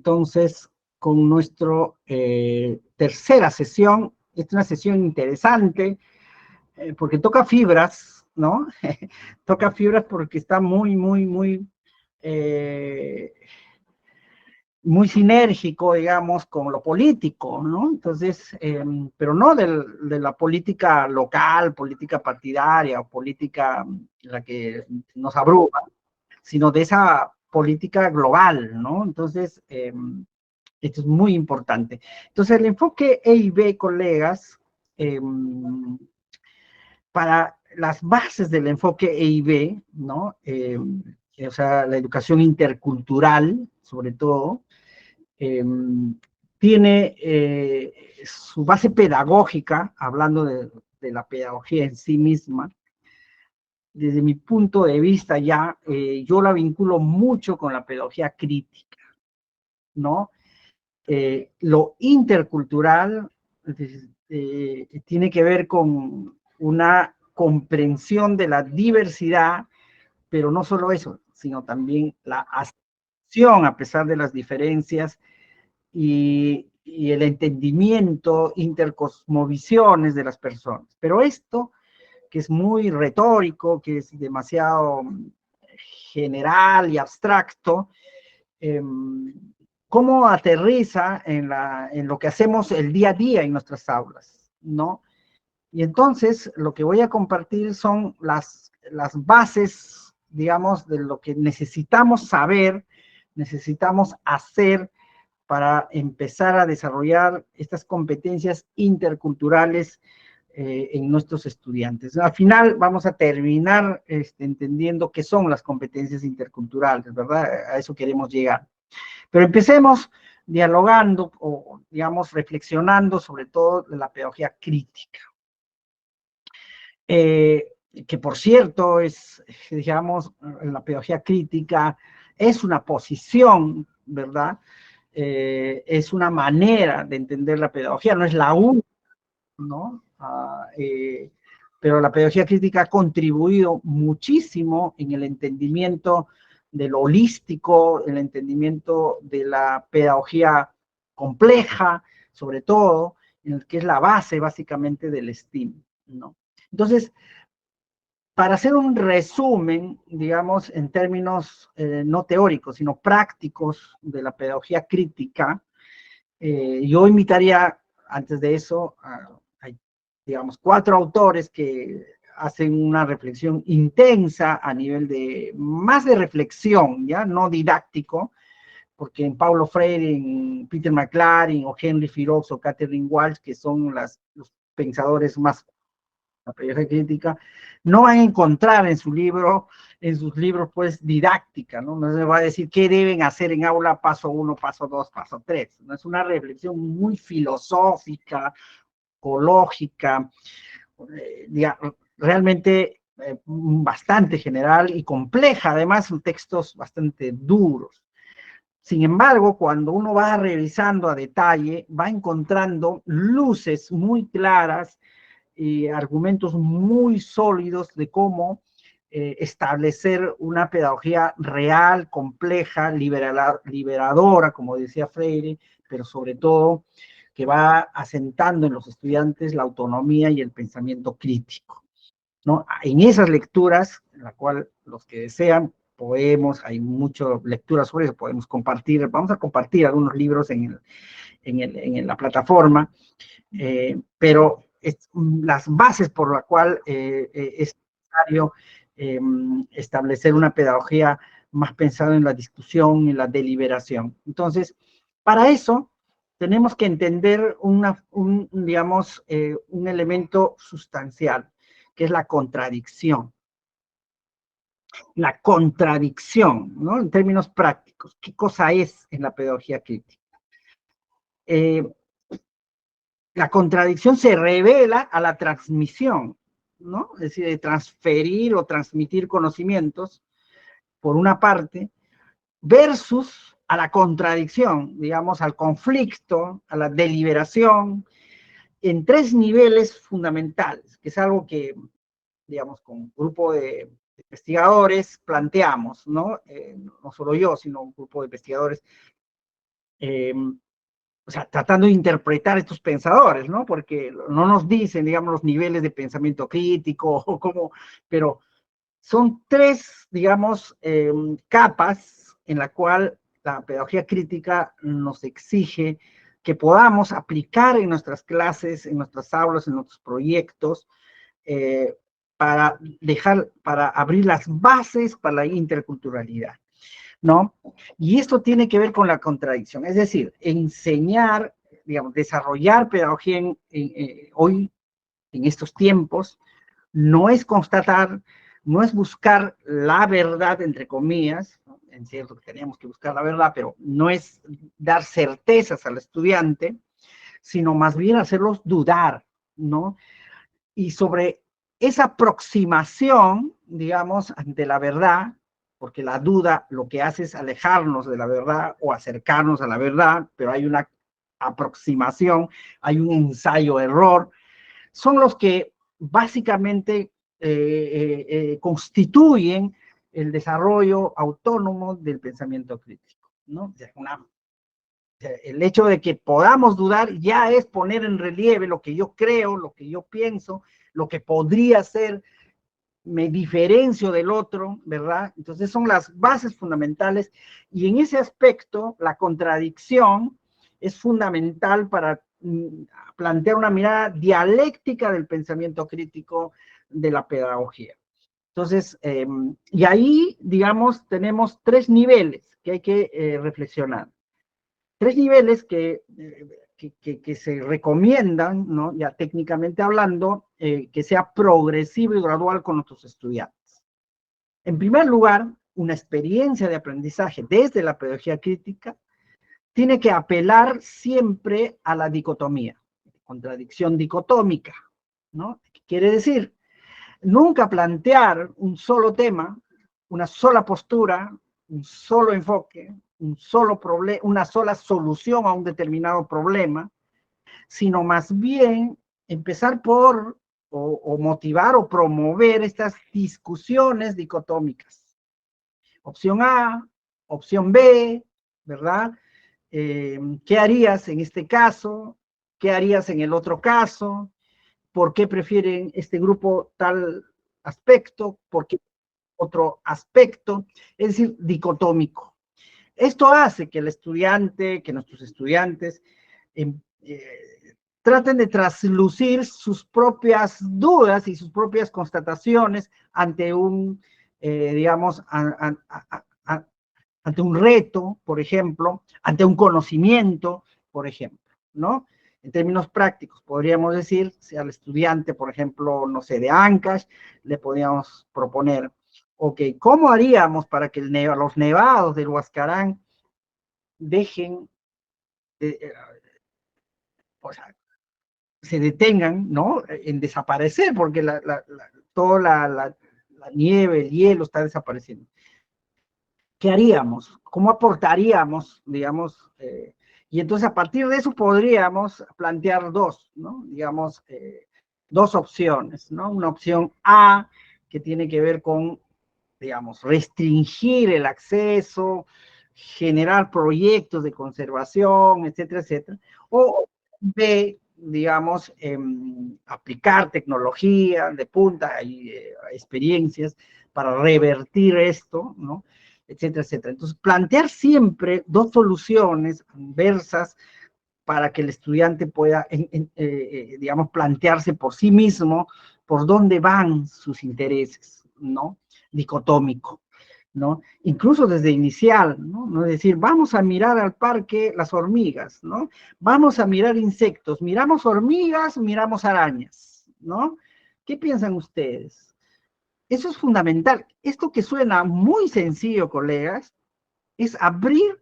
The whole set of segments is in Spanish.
entonces con nuestra tercera sesión. Esta es una sesión interesante porque toca fibras, ¿no? Toca fibras porque está muy sinérgico, digamos, con lo político, ¿no? Entonces, pero no de la política local, política partidaria o política la que nos abruma, sino de esa política global, ¿no? Entonces, esto es muy importante. Entonces, el enfoque E y B, colegas, para las bases del enfoque E y B, ¿no? O sea, la educación intercultural, sobre todo, tiene su base pedagógica, hablando de la pedagogía en sí misma. Desde mi punto de vista ya, yo la vinculo mucho con la pedagogía crítica, ¿no? Lo intercultural tiene que ver con una comprensión de la diversidad, pero no solo eso, sino también la aceptación a pesar de las diferencias y el entendimiento, intercosmovisiones de las personas. Pero esto, que es muy retórico, que es demasiado general y abstracto, ¿cómo aterriza en lo que hacemos el día a día en nuestras aulas, ¿no? Y entonces lo que voy a compartir son las bases, digamos, de lo que necesitamos saber, necesitamos hacer para empezar a desarrollar estas competencias interculturales en nuestros estudiantes. Al final vamos a terminar entendiendo qué son las competencias interculturales, ¿verdad? A eso queremos llegar. Pero empecemos dialogando o, digamos, reflexionando sobre todo de la pedagogía crítica. Que por cierto es, digamos, la pedagogía crítica es una posición, ¿verdad? Es una manera de entender la pedagogía, no es la única, ¿no? Pero la pedagogía crítica ha contribuido muchísimo en el entendimiento de lo holístico, el entendimiento de la pedagogía compleja, sobre todo, en el que es la base básicamente del STEAM, ¿no? Entonces, para hacer un resumen, digamos, en términos no teóricos, sino prácticos de la pedagogía crítica, yo invitaría, antes de eso, hay, digamos, 4 autores que hacen una reflexión intensa a nivel de, más de reflexión, ¿ya? No didáctico, porque en Paulo Freire, en Peter McLaren, o Henry Firoux, o Catherine Walsh, que son los pensadores más la pedagogía crítica, no van a encontrar en sus libros, pues, didáctica, ¿no? No se va a decir qué deben hacer en aula, paso 1, paso 2, paso 3. ¿No? Es una reflexión muy filosófica, ecológica, realmente bastante general y compleja, además son textos bastante duros. Sin embargo, cuando uno va revisando a detalle, va encontrando luces muy claras y argumentos muy sólidos de cómo establecer una pedagogía real, compleja, liberadora, como decía Freire, pero sobre todo que va asentando en los estudiantes la autonomía y el pensamiento crítico, ¿no? En esas lecturas, en la cual los que desean podemos, hay muchas lecturas sobre eso, podemos compartir, vamos a compartir algunos libros en la plataforma, pero las bases por la cual es necesario establecer una pedagogía más pensada en la discusión y la deliberación. Entonces, para eso tenemos que entender digamos, un elemento sustancial, que es la contradicción. La contradicción, ¿no? En términos prácticos, ¿qué cosa es en la pedagogía crítica? La contradicción se revela a la transmisión, ¿no? Es decir, de transferir o transmitir conocimientos, por una parte, versus a la contradicción, digamos, al conflicto, a la deliberación, en 3 niveles fundamentales, que es algo que, digamos, con un grupo de investigadores planteamos, ¿no? No solo yo, sino un grupo de investigadores o sea, tratando de interpretar estos pensadores, ¿no? Porque no nos dicen, digamos, los niveles de pensamiento crítico o cómo, pero son tres, digamos, capas en la cual la pedagogía crítica nos exige que podamos aplicar en nuestras clases, en nuestras aulas, en nuestros proyectos, para abrir las bases para la interculturalidad, ¿no? Y esto tiene que ver con la contradicción, es decir, enseñar, digamos, desarrollar pedagogía hoy, en estos tiempos, no es constatar, no es buscar la verdad, entre comillas, ¿no? Es cierto que teníamos que buscar la verdad, pero no es dar certezas al estudiante, sino más bien hacerlos dudar, ¿no? Y sobre esa aproximación, digamos, ante la verdad, porque la duda lo que hace es alejarnos de la verdad o acercarnos a la verdad, pero hay una aproximación, hay un ensayo-error, son los que básicamente constituyen el desarrollo autónomo del pensamiento crítico, ¿no? El hecho de que podamos dudar ya es poner en relieve lo que yo creo, lo que yo pienso, lo que podría ser, me diferencio del otro, ¿verdad? Entonces son las bases fundamentales y en ese aspecto la contradicción es fundamental para plantear una mirada dialéctica del pensamiento crítico de la pedagogía. Entonces, y ahí, digamos, tenemos tres niveles que hay que reflexionar. Tres niveles que se recomiendan, ¿no? Ya técnicamente hablando, que sea progresivo y gradual con nuestros estudiantes. En primer lugar, una experiencia de aprendizaje desde la pedagogía crítica tiene que apelar siempre a la dicotomía, contradicción dicotómica, ¿no? ¿Qué quiere decir? Nunca plantear un solo tema, una sola postura, un solo enfoque, un solo problema, una sola solución a un determinado problema, sino más bien empezar por o motivar o promover estas discusiones dicotómicas. Opción A, opción B, ¿verdad? ¿Qué harías en este caso? ¿Qué harías en el otro caso? ¿Por qué prefieren este grupo tal aspecto? ¿Por qué otro aspecto? Es decir, dicotómico. Esto hace que el estudiante, que nuestros estudiantes traten de traslucir sus propias dudas y sus propias constataciones ante un, digamos, ante un reto, por ejemplo, ante un conocimiento, por ejemplo, ¿no? En términos prácticos, podríamos decir, si al estudiante, por ejemplo, no sé, de Ancash, le podríamos proponer, ok, ¿cómo haríamos para que los nevados del Huascarán dejen, o sea, se detengan, ¿no? En desaparecer, porque toda la nieve, el hielo está desapareciendo. ¿Qué haríamos? ¿Cómo aportaríamos, digamos? Y entonces a partir de eso podríamos plantear dos, ¿no? Digamos, dos opciones, ¿no? Una opción A, que tiene que ver con, digamos, restringir el acceso, generar proyectos de conservación, etcétera, etcétera. O B, digamos, aplicar tecnología de punta y experiencias para revertir esto, ¿no? Etcétera, etcétera. Entonces, plantear siempre dos soluciones inversas para que el estudiante pueda, digamos, plantearse por sí mismo por dónde van sus intereses, ¿no? Dicotómico, ¿no? Incluso desde inicial, ¿no? Es decir, vamos a mirar al parque las hormigas, ¿no? Vamos a mirar insectos, miramos hormigas, miramos arañas, ¿no? ¿Qué piensan ustedes? Eso es fundamental. Esto que suena muy sencillo, colegas, es abrir,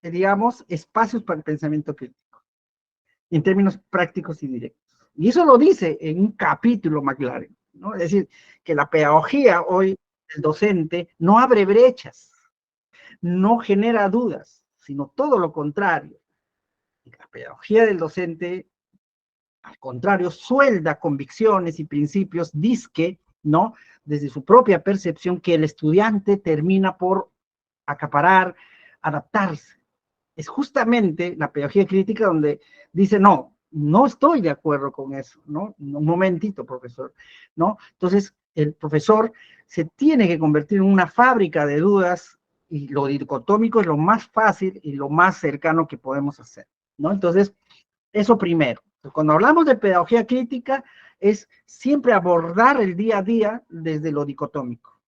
digamos, espacios para el pensamiento crítico, en términos prácticos y directos. Y eso lo dice en un capítulo McLaren, ¿no? Es decir, que la pedagogía hoy, el docente, no abre brechas, no genera dudas, sino todo lo contrario. La pedagogía del docente, al contrario, suelda convicciones y principios disque, ¿no? Desde su propia percepción que el estudiante termina por acaparar, adaptarse. Es justamente la pedagogía crítica donde dice, no, no estoy de acuerdo con eso, ¿no? Un momentito, profesor, ¿no? Entonces, el profesor se tiene que convertir en una fábrica de dudas y lo dicotómico es lo más fácil y lo más cercano que podemos hacer, ¿no? Entonces, eso primero. Cuando hablamos de pedagogía crítica, es siempre abordar el día a día desde lo dicotómico,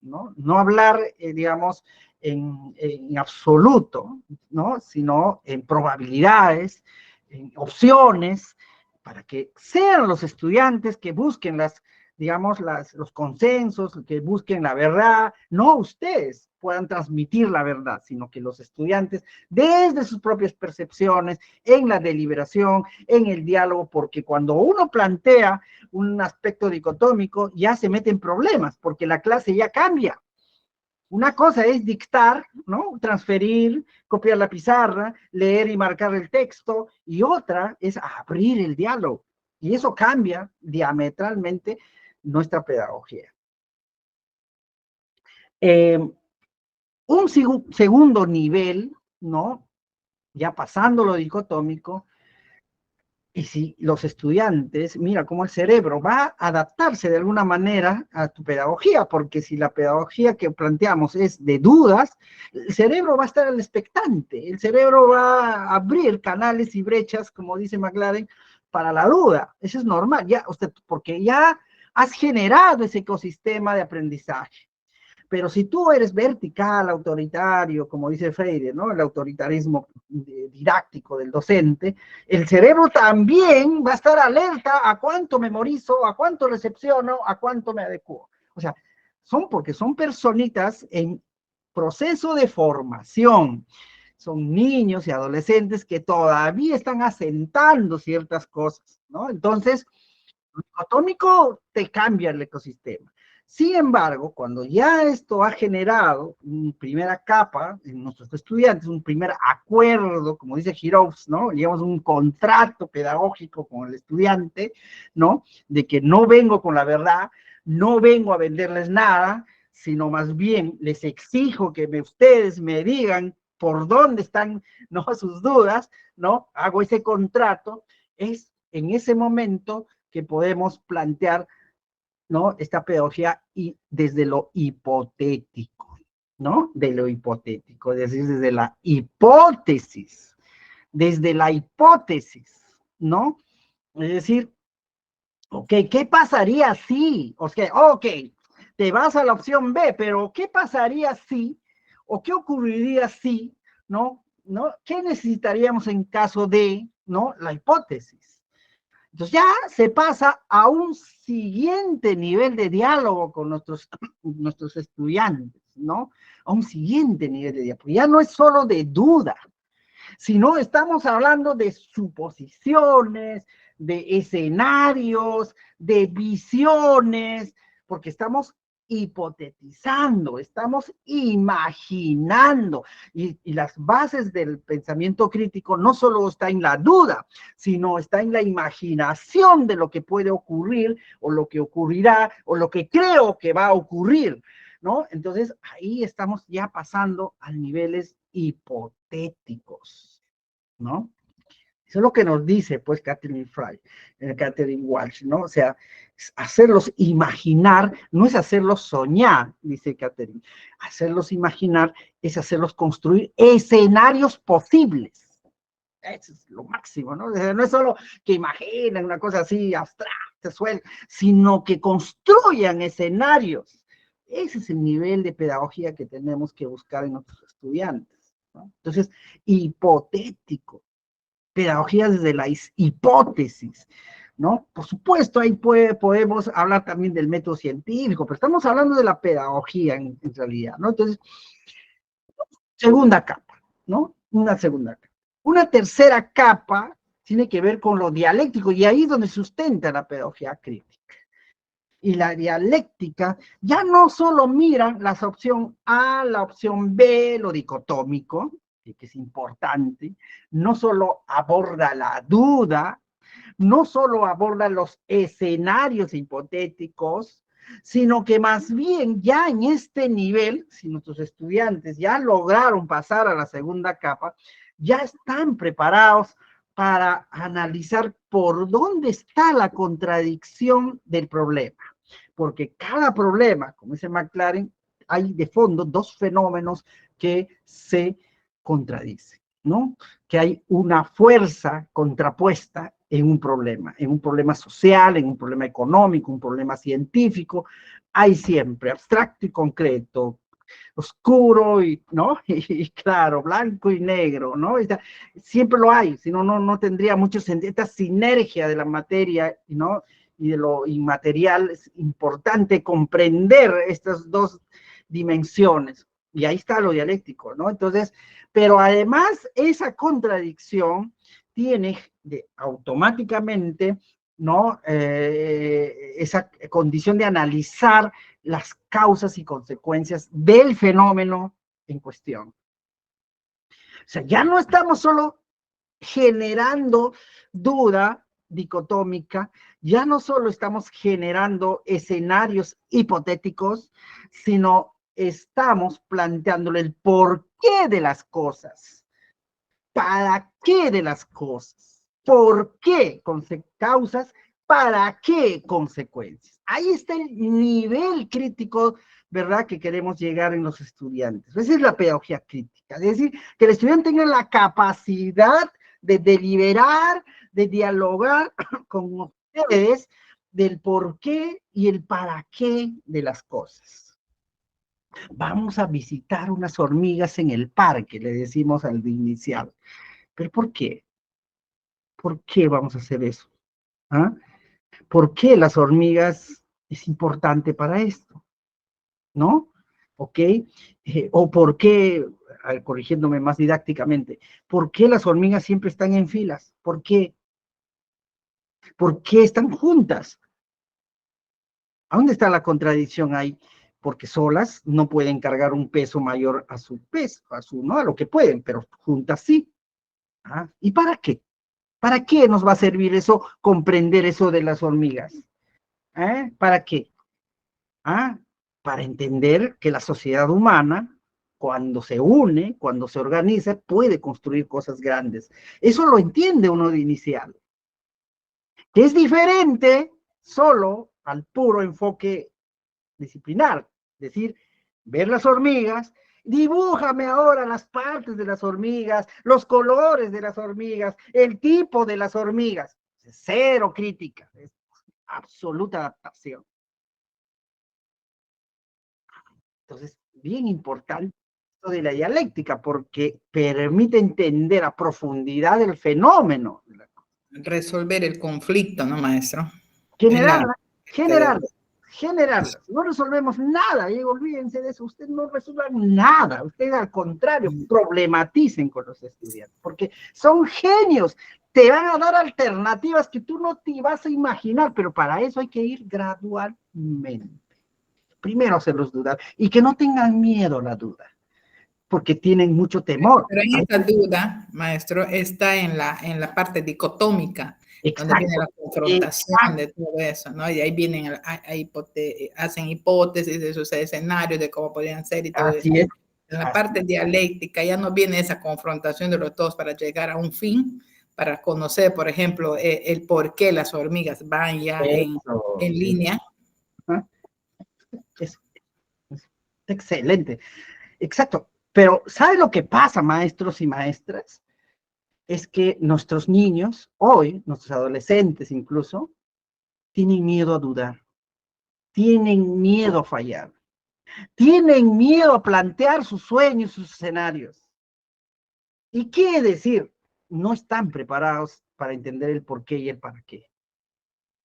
¿no? No hablar, digamos, en absoluto, ¿no? Sino en probabilidades, en opciones, para que sean los estudiantes que busquen digamos, los consensos, que busquen la verdad, no ustedes puedan transmitir la verdad, sino que los estudiantes, desde sus propias percepciones, en la deliberación, en el diálogo, porque cuando uno plantea un aspecto dicotómico, ya se mete en problemas, porque la clase ya cambia. Una cosa es dictar, ¿no? Transferir, copiar la pizarra, leer y marcar el texto, y otra es abrir el diálogo. Y eso cambia diametralmente nuestra pedagogía. Un segundo nivel, ¿no? Ya pasando lo dicotómico, y si los estudiantes, mira cómo el cerebro va a adaptarse de alguna manera a tu pedagogía, porque si la pedagogía que planteamos es de dudas, el cerebro va a estar al expectante, el cerebro va a abrir canales y brechas, como dice McLaren, para la duda. Eso es normal, ya, porque ya has generado ese ecosistema de aprendizaje. Pero si tú eres vertical, autoritario, como dice Freire, ¿no? El autoritarismo didáctico del docente, el cerebro también va a estar alerta a cuánto memorizo, a cuánto recepciono, a cuánto me adecuo. O sea, porque son personitas en proceso de formación. Son niños y adolescentes que todavía están asentando ciertas cosas, ¿no? Entonces, lo dicotómico te cambia el ecosistema. Sin embargo, cuando ya esto ha generado una primera capa en nuestros estudiantes, un primer acuerdo, como dice Giroux, ¿no? Digamos un contrato pedagógico con el estudiante, ¿no? De que no vengo con la verdad, no vengo a venderles nada, sino más bien les exijo que ustedes me digan por dónde están, ¿no? Sus dudas, ¿no? Hago ese contrato, es en ese momento que podemos plantear, ¿no? Esta pedagogía y desde lo hipotético, ¿no? De lo hipotético, es decir, desde la hipótesis, ¿no? Es decir, ok, ¿qué pasaría si? Ok, te vas a la opción B, pero ¿qué pasaría si? ¿O qué ocurriría si? ¿No? ¿No? ¿Qué necesitaríamos en caso de, ¿no? La hipótesis. Entonces ya se pasa a un siguiente nivel de diálogo con nuestros estudiantes, ¿no? A un siguiente nivel de diálogo. Ya no es solo de duda, sino estamos hablando de suposiciones, de escenarios, de visiones, porque estamos hipotetizando, estamos imaginando, y las bases del pensamiento crítico no solo está en la duda, sino está en la imaginación de lo que puede ocurrir, o lo que ocurrirá, o lo que creo que va a ocurrir, ¿no? Entonces, ahí estamos ya pasando a niveles hipotéticos, ¿no? Eso es lo que nos dice, pues, Catherine Walsh, ¿no? O sea, hacerlos imaginar no es hacerlos soñar, dice Catherine. Hacerlos imaginar es hacerlos construir escenarios posibles. Eso es lo máximo, ¿no? No es solo que imaginen una cosa así abstracta, suelta, sino que construyan escenarios. Ese es el nivel de pedagogía que tenemos que buscar en nuestros estudiantes, ¿no? Entonces, hipotético, pedagogía desde la hipótesis, ¿no? Por supuesto, ahí podemos hablar también del método científico, pero estamos hablando de la pedagogía en realidad, ¿no? Entonces, segunda capa, ¿no? Una segunda capa. Una tercera capa tiene que ver con lo dialéctico, y ahí es donde sustenta la pedagogía crítica. Y la dialéctica ya no solo mira la opción A, la opción B, lo dicotómico, que es importante, no solo aborda la duda, no solo aborda los escenarios hipotéticos, sino que más bien ya en este nivel, si nuestros estudiantes ya lograron pasar a la segunda capa, ya están preparados para analizar por dónde está la contradicción del problema. Porque cada problema, como dice McLaren, hay de fondo dos fenómenos que se contradicen, ¿no? Que hay una fuerza contrapuesta en un problema social, en un problema económico, un problema científico, hay siempre abstracto y concreto, oscuro y, ¿no? Y claro, blanco y negro, ¿no? Siempre lo hay, si no, no tendría mucho sentido. Esta sinergia de la materia, ¿no? Y de lo inmaterial, es importante comprender estas dos dimensiones. Y ahí está lo dialéctico, ¿no? Entonces, pero además esa contradicción tiene automáticamente, ¿no? Esa condición de analizar las causas y consecuencias del fenómeno en cuestión. O sea, ya no estamos solo generando duda dicotómica, ya no solo estamos generando escenarios hipotéticos, sino estamos planteándole el porqué de las cosas, para qué de las cosas, por qué causas, para qué consecuencias. Ahí está el nivel crítico, ¿verdad?, que queremos llegar en los estudiantes. Esa es la pedagogía crítica, es decir, que el estudiante tenga la capacidad de deliberar, de dialogar con ustedes del por qué y el para qué de las cosas. Vamos a visitar unas hormigas en el parque, le decimos al inicial. ¿Pero por qué? ¿Por qué vamos a hacer eso? ¿Ah? ¿Por qué las hormigas es importante para esto? ¿No? ¿Ok? O por qué, corrigiéndome más didácticamente, ¿por qué las hormigas siempre están en filas? ¿Por qué? ¿Por qué están juntas? ¿A dónde está la contradicción ahí? Porque solas no pueden cargar un peso mayor a su peso, ¿no? A lo que pueden, pero juntas sí. ¿Ah? ¿Y para qué? ¿Para qué nos va a servir eso, comprender eso de las hormigas? ¿Para qué? ¿Ah? Para entender que la sociedad humana, cuando se une, cuando se organiza, puede construir cosas grandes. Eso lo entiende uno de inicial. Que es diferente solo al puro enfoque disciplinar. Es decir, ver las hormigas, dibújame ahora las partes de las hormigas, los colores de las hormigas, el tipo de las hormigas. Cero crítica, es absoluta adaptación. Entonces, bien importante esto de la dialéctica, porque permite entender a profundidad el fenómeno. Resolver el conflicto, ¿no, maestro? Generarla, generarla, generarla. No resolvemos nada, y olvídense de eso, ustedes no resuelvan nada, ustedes al contrario, problematicen con los estudiantes, porque son genios, te van a dar alternativas que tú no te vas a imaginar, pero para eso hay que ir gradualmente. Primero hacerlos dudar, y que no tengan miedo a la duda, porque tienen mucho temor. Pero en esta duda, maestro, está en la parte dicotómica, Exacto, donde viene la confrontación de todo eso, ¿no? Y ahí vienen, hacen hipótesis de esos escenarios, de cómo podrían ser y todo eso. Es. En la parte dialéctica ya no viene esa confrontación de los dos para llegar a un fin, para conocer, por ejemplo, el por qué las hormigas van ya en línea. Es excelente. Exacto. Pero ¿sabe lo que pasa, maestros y maestras? Es que nuestros niños, hoy, nuestros adolescentes incluso, tienen miedo a dudar, tienen miedo a fallar, tienen miedo a plantear sus sueños, sus escenarios. ¿Y qué decir? No están preparados para entender el por qué y el para qué.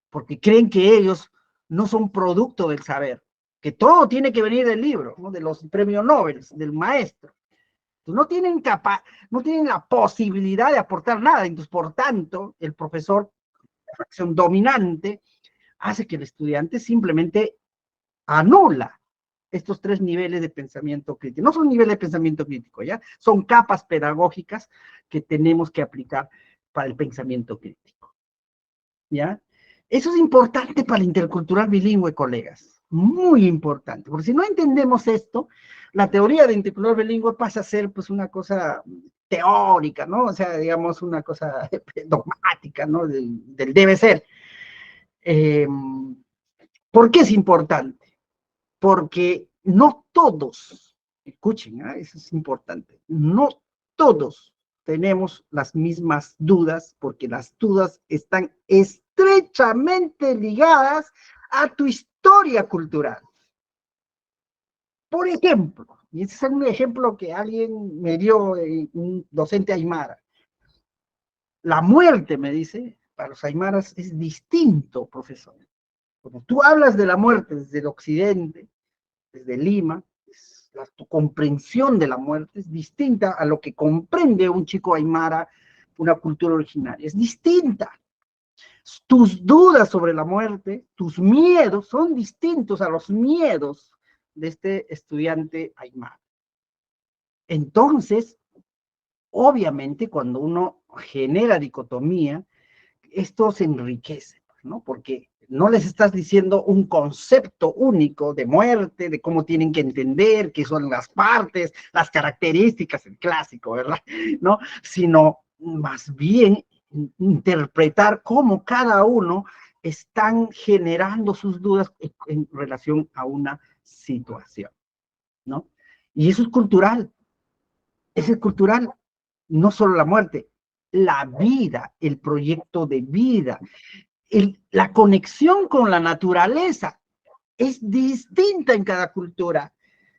Porque creen que ellos no son producto del saber, que todo tiene que venir del libro, ¿no? De los premios Nobel, del maestro. No tienen la posibilidad de aportar nada, entonces por tanto el profesor, la fracción dominante, hace que el estudiante simplemente anula estos tres niveles de pensamiento crítico. No son niveles de pensamiento crítico, ¿ya? Son capas pedagógicas que tenemos que aplicar para el pensamiento crítico, ¿ya? Eso es importante para el intercultural bilingüe, colegas. muy importante, porque si no entendemos esto, la teoría de intercultural bilingüe pasa a ser pues una cosa teórica, ¿no? O sea, digamos, una cosa dogmática, ¿no? Del debe ser. ¿Por qué es importante? Porque no todos, escuchen, ¿eh? Eso es importante, no todos tenemos las mismas dudas, porque las dudas están estrechamente ligadas a tu historia cultural. Por ejemplo, y ese es un ejemplo que alguien me dio, un docente aymara, la muerte, me dice, para los aymaras es distinto, profesor. Cuando tú hablas de la muerte desde el occidente, desde Lima, tu comprensión de la muerte es distinta a lo que comprende un chico aymara, una cultura originaria, es distinta. Tus dudas sobre la muerte, tus miedos son distintos a los miedos de este estudiante aymara. Entonces, obviamente, cuando uno genera dicotomía, esto se enriquece, ¿no? Porque no les estás diciendo un concepto único de muerte, de cómo tienen que entender, qué son las partes, las características, el clásico, ¿verdad? ¿No? Sino más bien interpretar cómo cada uno están generando sus dudas en relación a una situación, ¿no? Y eso es cultural, no solo la muerte, la vida, el proyecto de vida, la conexión con la naturaleza es distinta en cada cultura.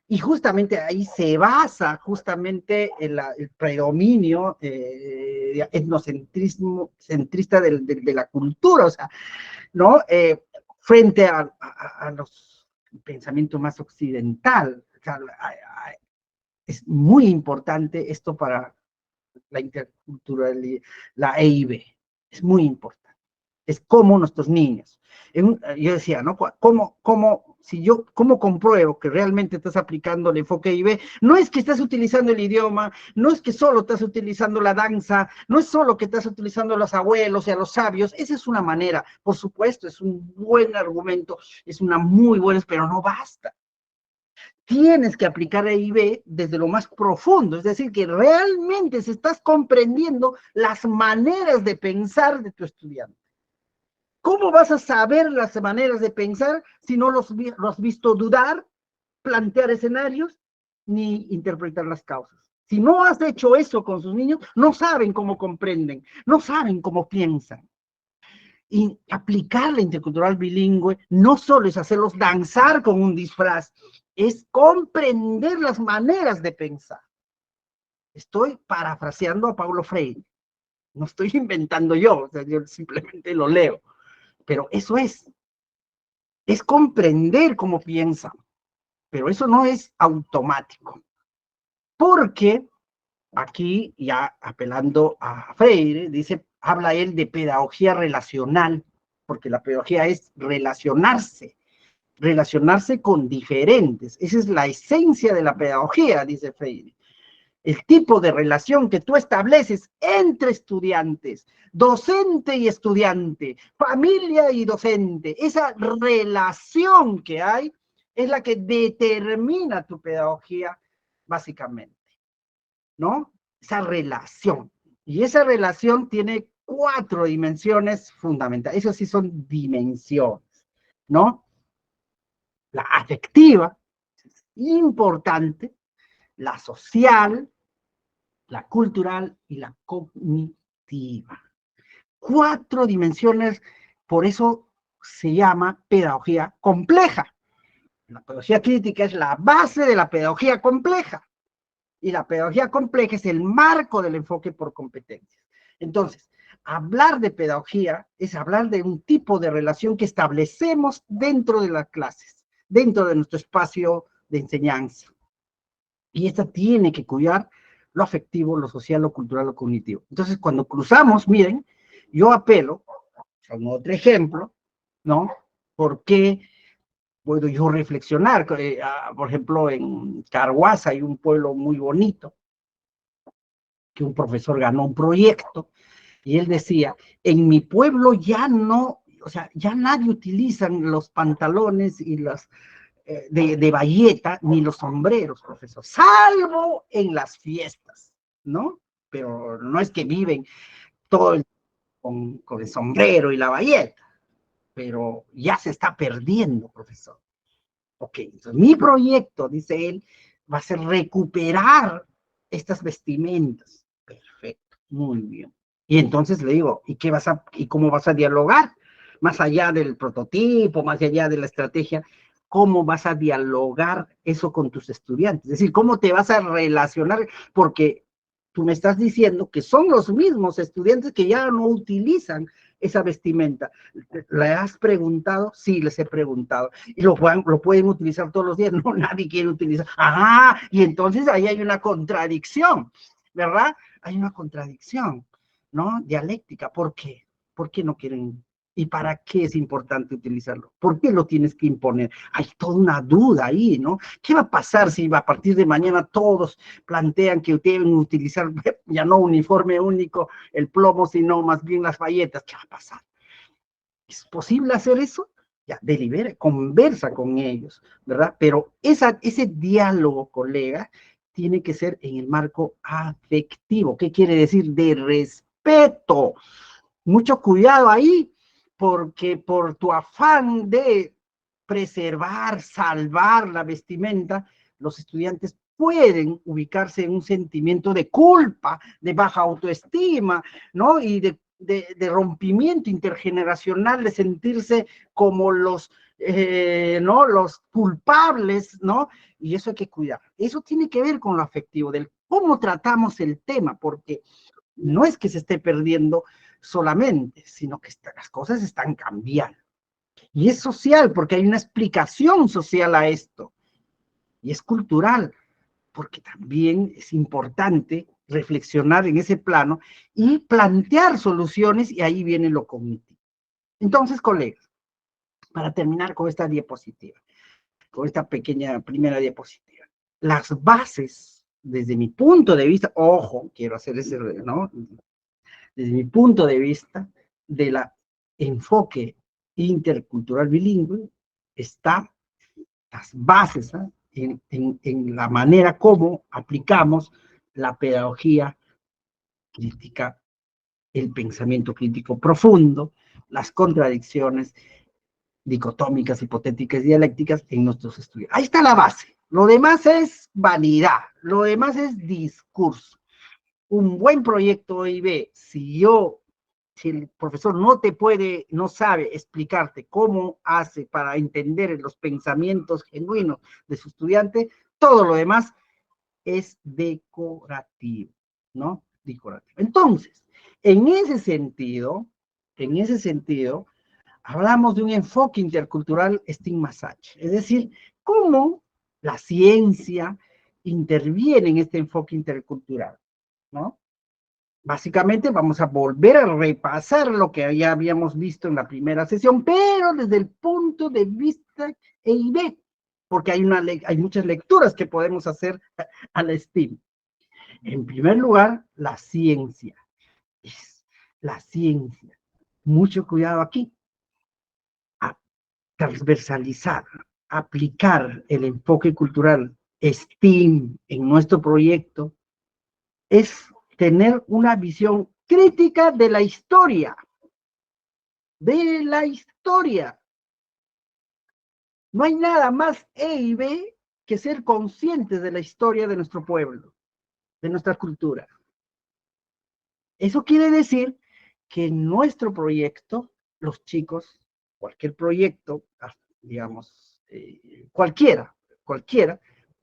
Y justamente ahí se basa justamente el predominio etnocentrista de la cultura, o sea, ¿no? Frente a los pensamientos más occidental. O sea, es muy importante esto para la interculturalidad, la EIB, es muy importante. Es como nuestros niños. Yo decía, ¿no? ¿Cómo compruebo que realmente estás aplicando el enfoque EIB? No es que estás utilizando el idioma, no es que solo estás utilizando la danza, no es solo que estás utilizando a los abuelos y a los sabios, esa es una manera, por supuesto, es un buen argumento, es una muy buena, pero no basta. Tienes que aplicar EIB desde lo más profundo, es decir, que realmente se estás comprendiendo las maneras de pensar de tu estudiante. ¿Cómo vas a saber las maneras de pensar si no los has visto dudar, plantear escenarios, ni interpretar las causas? Si no has hecho eso con sus niños, no saben cómo comprenden, no saben cómo piensan. Y aplicar la intercultural bilingüe no solo es hacerlos danzar con un disfraz, es comprender las maneras de pensar. Estoy parafraseando a Paulo Freire, no estoy inventando yo, o sea, yo simplemente lo leo, pero eso es comprender cómo piensan, pero eso no es automático, porque aquí, ya apelando a Freire, habla él de pedagogía relacional, porque la pedagogía es relacionarse con diferentes. Esa es la esencia de la pedagogía, dice Freire. El tipo de relación que tú estableces entre estudiantes, docente y estudiante, familia y docente, esa relación que hay es la que determina tu pedagogía, básicamente, ¿no? Esa relación. Y esa relación tiene 4 dimensiones fundamentales. Eso sí son dimensiones, ¿no? La afectiva, importante, la social, la cultural y la cognitiva. 4 dimensiones, por eso se llama pedagogía compleja. La pedagogía crítica es la base de la pedagogía compleja. Y la pedagogía compleja es el marco del enfoque por competencias. Entonces, hablar de pedagogía es hablar de un tipo de relación que establecemos dentro de las clases, dentro de nuestro espacio de enseñanza. Y esta tiene que cuidar lo afectivo, lo social, lo cultural, lo cognitivo. Entonces, cuando cruzamos, miren, yo apelo a un otro ejemplo, ¿no? ¿Por qué puedo yo reflexionar? Por ejemplo, en Carhuaz hay un pueblo muy bonito, que un profesor ganó un proyecto, y él decía, en mi pueblo ya no, o sea, ya nadie utiliza los pantalones y las de bayeta ni los sombreros, profesor, salvo en las fiestas, ¿no? Pero no es que viven todo con el sombrero y la bayeta, pero ya se está perdiendo, profesor. Ok, entonces mi proyecto, dice él, va a ser recuperar estas vestimentas. Perfecto, muy bien. Y entonces le digo, ¿y cómo vas a dialogar? Más allá del prototipo, más allá de la estrategia, ¿cómo vas a dialogar eso con tus estudiantes? Es decir, ¿cómo te vas a relacionar? Porque tú me estás diciendo que son los mismos estudiantes que ya no utilizan esa vestimenta. ¿Le has preguntado? Sí, les he preguntado. ¿Y lo pueden utilizar todos los días? No, nadie quiere utilizar. ¡Ah! Y entonces ahí hay una contradicción, ¿verdad? Hay una contradicción, ¿no? Dialéctica. ¿Por qué? ¿Por qué no quieren? ¿Y para qué es importante utilizarlo? ¿Por qué lo tienes que imponer? Hay toda una duda ahí, ¿no? ¿Qué va a pasar si a partir de mañana todos plantean que deben utilizar ya no uniforme único, el plomo, sino más bien las bayetas? ¿Qué va a pasar? ¿Es posible hacer eso? Ya, delibera, conversa con ellos, ¿verdad? Pero ese diálogo, colega, tiene que ser en el marco afectivo. ¿Qué quiere decir? De respeto. Mucho cuidado ahí, porque por tu afán de preservar, salvar la vestimenta, los estudiantes pueden ubicarse en un sentimiento de culpa, de baja autoestima, ¿no? Y de rompimiento intergeneracional, de sentirse como ¿no? Los culpables, ¿no? Y eso hay que cuidar. Eso tiene que ver con lo afectivo, del cómo tratamos el tema, porque no es que se esté perdiendo solamente, sino que las cosas están cambiando. Y es social, porque hay una explicación social a esto. Y es cultural, porque también es importante reflexionar en ese plano y plantear soluciones, y ahí viene lo cognitivo. Entonces, colegas, para terminar con esta diapositiva, con esta pequeña primera diapositiva, las bases, desde mi punto de vista, ojo, quiero hacer ese, ¿no? Desde mi punto de vista, del enfoque intercultural bilingüe, está las bases, ¿eh? en la manera como aplicamos la pedagogía crítica, el pensamiento crítico profundo, las contradicciones dicotómicas, hipotéticas y dialécticas en nuestros estudios. Ahí está la base. Lo demás es vanidad, lo demás es discurso. Un buen proyecto OIB, si el profesor no sabe explicarte cómo hace para entender los pensamientos genuinos de su estudiante, todo lo demás es decorativo, ¿no? Decorativo. Entonces, en ese sentido, hablamos de un enfoque intercultural stigma-sach, es decir, cómo la ciencia interviene en este enfoque intercultural, ¿no? Básicamente vamos a volver a repasar lo que ya habíamos visto en la primera sesión, pero desde el punto de vista EIB, porque hay muchas lecturas que podemos hacer a la STEAM. En primer lugar, la ciencia. La ciencia. Mucho cuidado aquí. A transversalizar, aplicar el enfoque cultural STEAM en nuestro proyecto es tener una visión crítica de la historia. De la historia. No hay nada más E y B que ser conscientes de la historia de nuestro pueblo, de nuestra cultura. Eso quiere decir que en nuestro proyecto, los chicos, cualquier proyecto, digamos, cualquiera,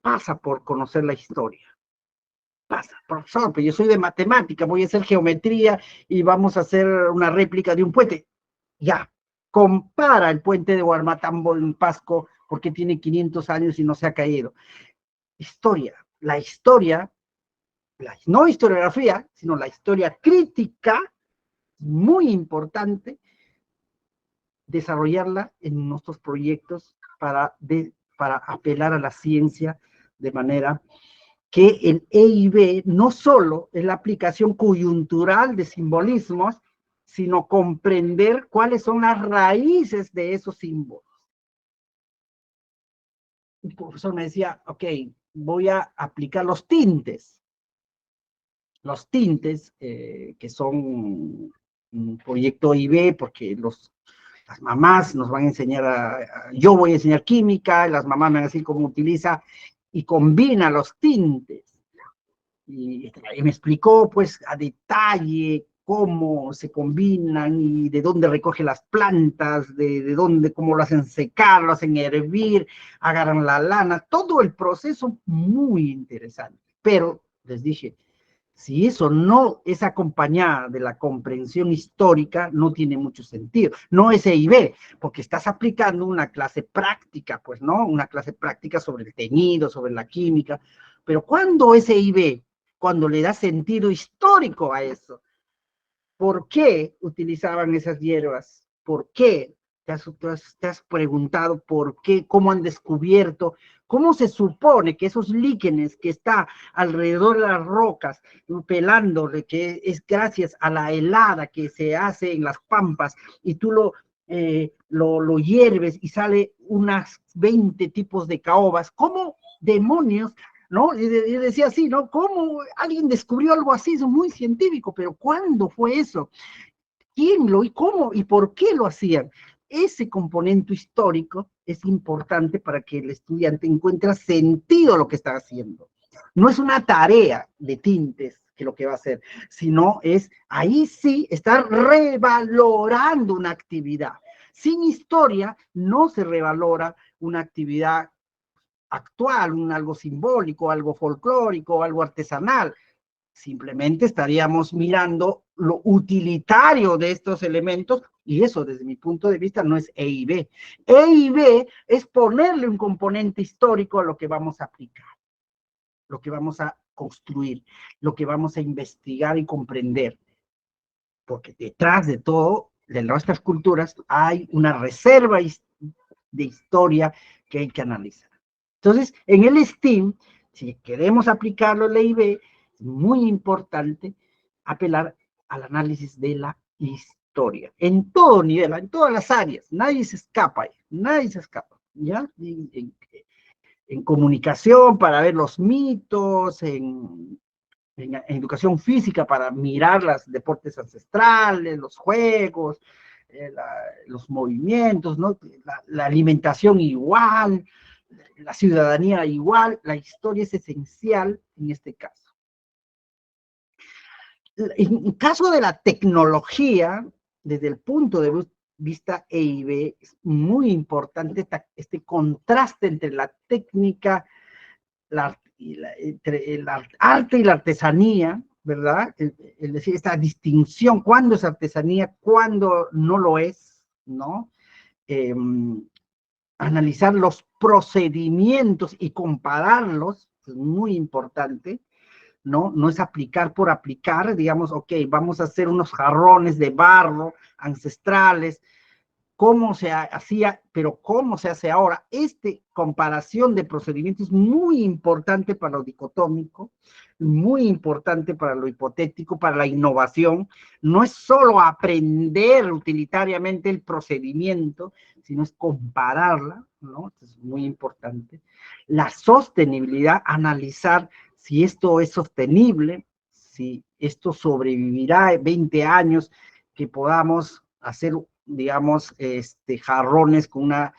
pasa por conocer la historia. Pasa, profesor, pero yo soy de matemática, voy a hacer geometría y vamos a hacer una réplica de un puente. Ya, compara el puente de Huarmatambo en Pasco porque tiene 500 años y no se ha caído. Historia, no historiografía, sino la historia crítica, muy importante desarrollarla en nuestros proyectos para apelar a la ciencia de manera que el EIB no solo es la aplicación coyuntural de simbolismos, sino comprender cuáles son las raíces de esos símbolos. El profesor me decía, ok, voy a aplicar los tintes. Los tintes, que son un proyecto IB, porque las mamás nos van a enseñar, yo voy a enseñar química, las mamás me van a decir cómo utiliza y combina los tintes. Y me explicó pues a detalle cómo se combinan y de dónde recoge las plantas, de dónde, cómo lo hacen secar, lo hacen hervir, agarran la lana, todo el proceso muy interesante. Pero les dije, si eso no es acompañado de la comprensión histórica, no tiene mucho sentido. No es EIB, porque estás aplicando una clase práctica, pues, ¿no? Una clase práctica sobre el teñido, sobre la química. Pero ¿cuándo es EIB? Cuando le da sentido histórico a eso. ¿Por qué utilizaban esas hierbas? ¿Por qué? ¿Te has preguntado por qué? ¿Cómo han descubierto? ¿Cómo se supone que esos líquenes que está alrededor de las rocas, pelándole, que es gracias a la helada que se hace en las pampas, y tú lo hierves y sale unas 20 tipos de caobas? ¿Cómo demonios, ¿no? Y decía así, ¿no? ¿Cómo alguien descubrió algo así? Es muy científico, pero ¿cuándo fue eso? ¿Quién lo y cómo y por qué lo hacían? Ese componente histórico es importante para que el estudiante encuentre sentido a lo que está haciendo. No es una tarea de tintes que lo que va a hacer, sino es, ahí sí, estar revalorando una actividad. Sin historia no se revalora una actividad actual, algo simbólico, algo folclórico, algo artesanal. Simplemente estaríamos mirando lo utilitario de estos elementos, y eso desde mi punto de vista no es EIB. EIB es ponerle un componente histórico a lo que vamos a aplicar, lo que vamos a construir, lo que vamos a investigar y comprender. Porque detrás de todo, de nuestras culturas, hay una reserva de historia que hay que analizar. Entonces, en el STEAM, si queremos aplicarlo en la IB, es muy importante apelar al análisis de la historia, en todo nivel, en todas las áreas. Nadie se escapa, nadie se escapa, ¿ya? En comunicación para ver los mitos, en educación física para mirar los deportes ancestrales, los juegos, los movimientos, ¿no? La alimentación igual, la ciudadanía igual, la historia es esencial en este caso. En caso de la tecnología, desde el punto de vista EIB, es muy importante este contraste entre la técnica, entre el arte y la artesanía, ¿verdad? Es decir, esta distinción, cuándo es artesanía, cuándo no lo es, ¿no? Analizar los procedimientos y compararlos, es muy importante, ¿no? No es aplicar por aplicar, digamos, ok, vamos a hacer unos jarrones de barro ancestrales, cómo se hacía, pero cómo se hace ahora. Esta comparación de procedimientos es muy importante para lo dicotómico, muy importante para lo hipotético, para la innovación. No es solo aprender utilitariamente el procedimiento, sino es compararla, ¿no? Es muy importante. La sostenibilidad, analizar si esto es sostenible, si esto sobrevivirá 20 años, que podamos hacer, digamos, jarrones con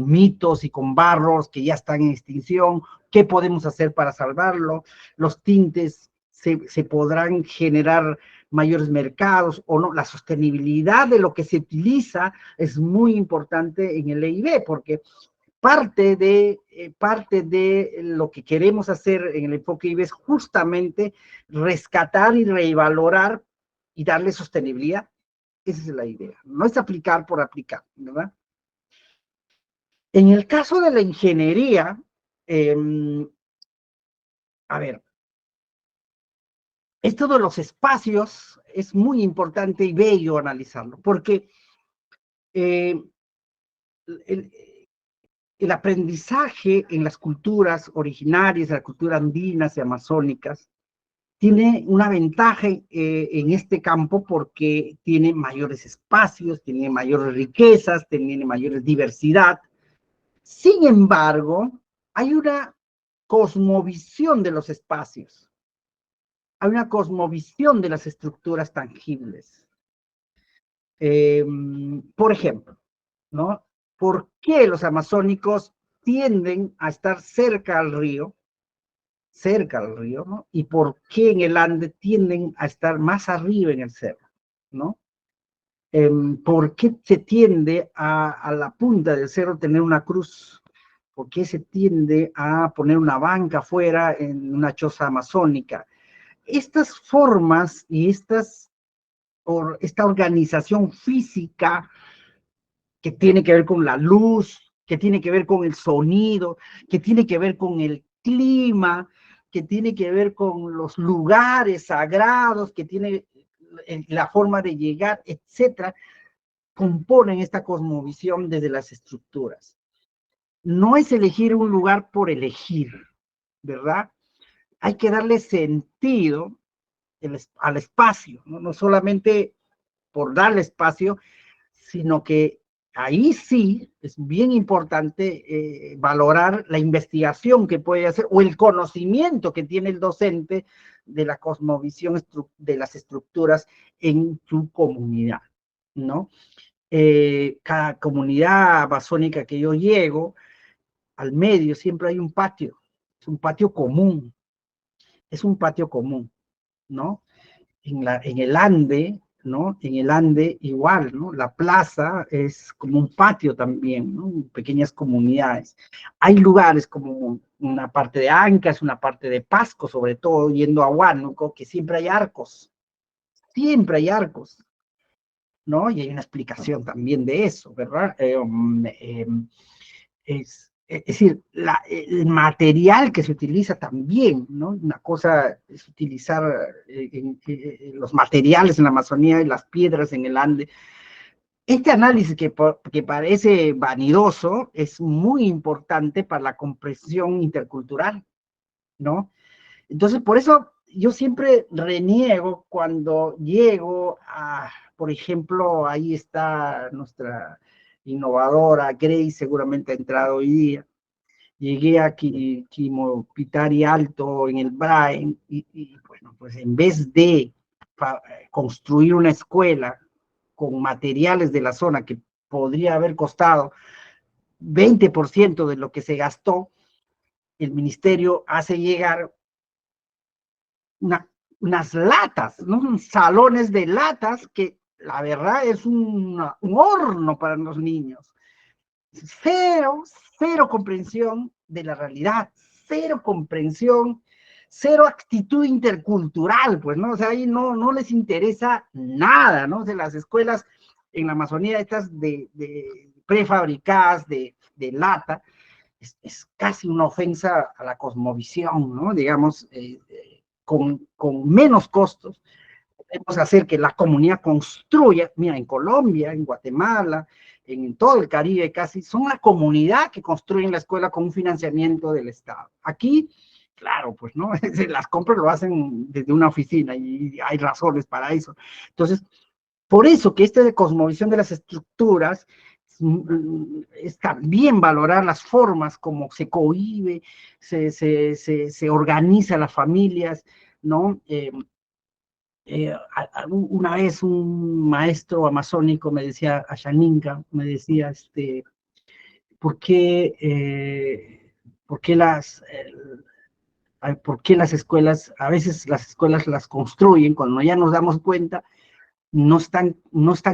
mitos y con barros que ya están en extinción, qué podemos hacer para salvarlo, los tintes se podrán generar mayores mercados o no, la sostenibilidad de lo que se utiliza es muy importante en el EIB, porque parte de lo que queremos hacer en el enfoque EIB es justamente rescatar y revalorar y darle sostenibilidad. Esa es la idea. No es aplicar por aplicar, ¿verdad? En el caso de la ingeniería, a ver, esto de los espacios es muy importante y bello analizarlo, porque el aprendizaje en las culturas originarias, las culturas andinas y amazónicas, tiene una ventaja en este campo porque tiene mayores espacios, tiene mayores riquezas, tiene mayor diversidad. Sin embargo, hay una cosmovisión de los espacios, hay una cosmovisión de las estructuras tangibles. Por ejemplo, ¿no? ¿Por qué los amazónicos tienden a estar cerca al río, ¿no? Y por qué en el Ande tienden a estar más arriba en el cerro, ¿no? ¿Por qué se tiende a la punta del cerro tener una cruz? ¿Por qué se tiende a poner una banca afuera en una choza amazónica? Estas formas y esta organización física que tiene que ver con la luz, que tiene que ver con el sonido, que tiene que ver con el clima, que tiene que ver con los lugares sagrados, que tiene la forma de llegar, etcétera, componen esta cosmovisión desde las estructuras. No es elegir un lugar por elegir, ¿verdad? Hay que darle sentido al espacio, ¿no? No solamente por darle espacio, sino que ahí sí es bien importante valorar la investigación que puede hacer o el conocimiento que tiene el docente de la cosmovisión de las estructuras en su comunidad, ¿no? Cada comunidad amazónica que yo llego, al medio siempre hay un patio, es un patio común, ¿no? En el Ande, ¿no? En el Ande igual, ¿no? La plaza es como un patio también, ¿no? Pequeñas comunidades. Hay lugares como una parte de Ancas, una parte de Pasco, sobre todo yendo a Huánuco, que siempre hay arcos, ¿no? Y hay una explicación también de eso, ¿verdad? Es decir, el material que se utiliza también, ¿no? Una cosa es utilizar los materiales en la Amazonía y las piedras en el Ande. Este análisis que parece vanidoso es muy importante para la comprensión intercultural, ¿no? Entonces, por eso yo siempre reniego cuando llego a, por ejemplo, ahí está nuestra innovadora Grace, seguramente ha entrado hoy día. Llegué a Quimopitari Alto en el Brain y bueno, pues en vez de construir una escuela con materiales de la zona que podría haber costado 20% de lo que se gastó, el ministerio hace llegar unas latas, ¿no? Salones de latas que la verdad es un horno para los niños. Cero, cero comprensión de la realidad, cero comprensión, cero actitud intercultural, pues, ¿no? O sea, ahí no les interesa nada, ¿no? De las escuelas en la Amazonía, estas de prefabricadas, de lata, es casi una ofensa a la cosmovisión, ¿no? Digamos, con menos costos, podemos hacer que la comunidad construya, mira, en Colombia, en Guatemala, en todo el Caribe casi, son la comunidad que construyen la escuela con un financiamiento del Estado. Aquí, claro, pues, ¿no? Las compras lo hacen desde una oficina y hay razones para eso. Entonces, por eso que de cosmovisión de las estructuras es también valorar las formas como se cohíbe, se organiza las familias, ¿no? Una vez un maestro amazónico me decía, Ashaninka, me decía, ¿por qué, por qué las escuelas, a veces las escuelas las construyen, cuando ya nos damos cuenta, no están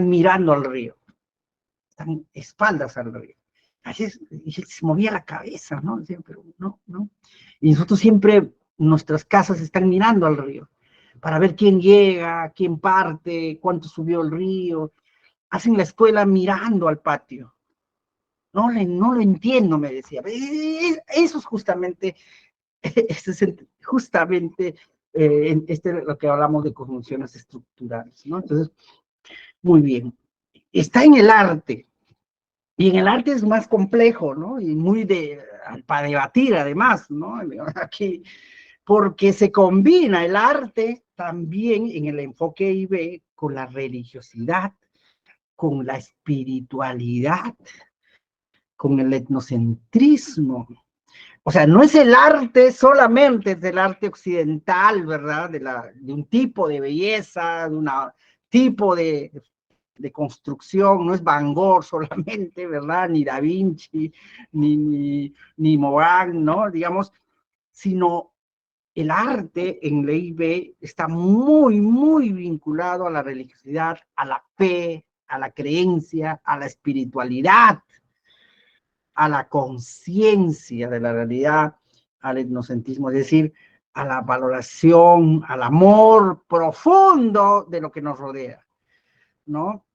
mirando al río, están espaldas al río. Así y se movía la cabeza, ¿no? Decía, pero no. Y nosotros siempre, nuestras casas están mirando al río, para ver quién llega, quién parte, cuánto subió el río. Hacen la escuela mirando al patio. No lo entiendo, me decía. Eso es justamente, lo que hablamos de conjunciones estructurales, ¿no? Entonces, muy bien. Está en el arte, y en el arte es más complejo, ¿no? Y muy para debatir, además, ¿no? Aquí porque se combina el arte también en el enfoque EIB con la religiosidad, con la espiritualidad, con el etnocentrismo. O sea, no es el arte solamente, es el arte occidental, ¿verdad? De un tipo de belleza, de un tipo de construcción, no es Van Gogh solamente, ¿verdad? Ni Da Vinci, ni Moran, ¿no? Digamos, sino el arte en la EIB está muy, muy vinculado a la religiosidad, a la fe, a la creencia, a la espiritualidad, a la conciencia de la realidad, al etnocentrismo, es decir, a la valoración, al amor profundo de lo que nos rodea, ¿no?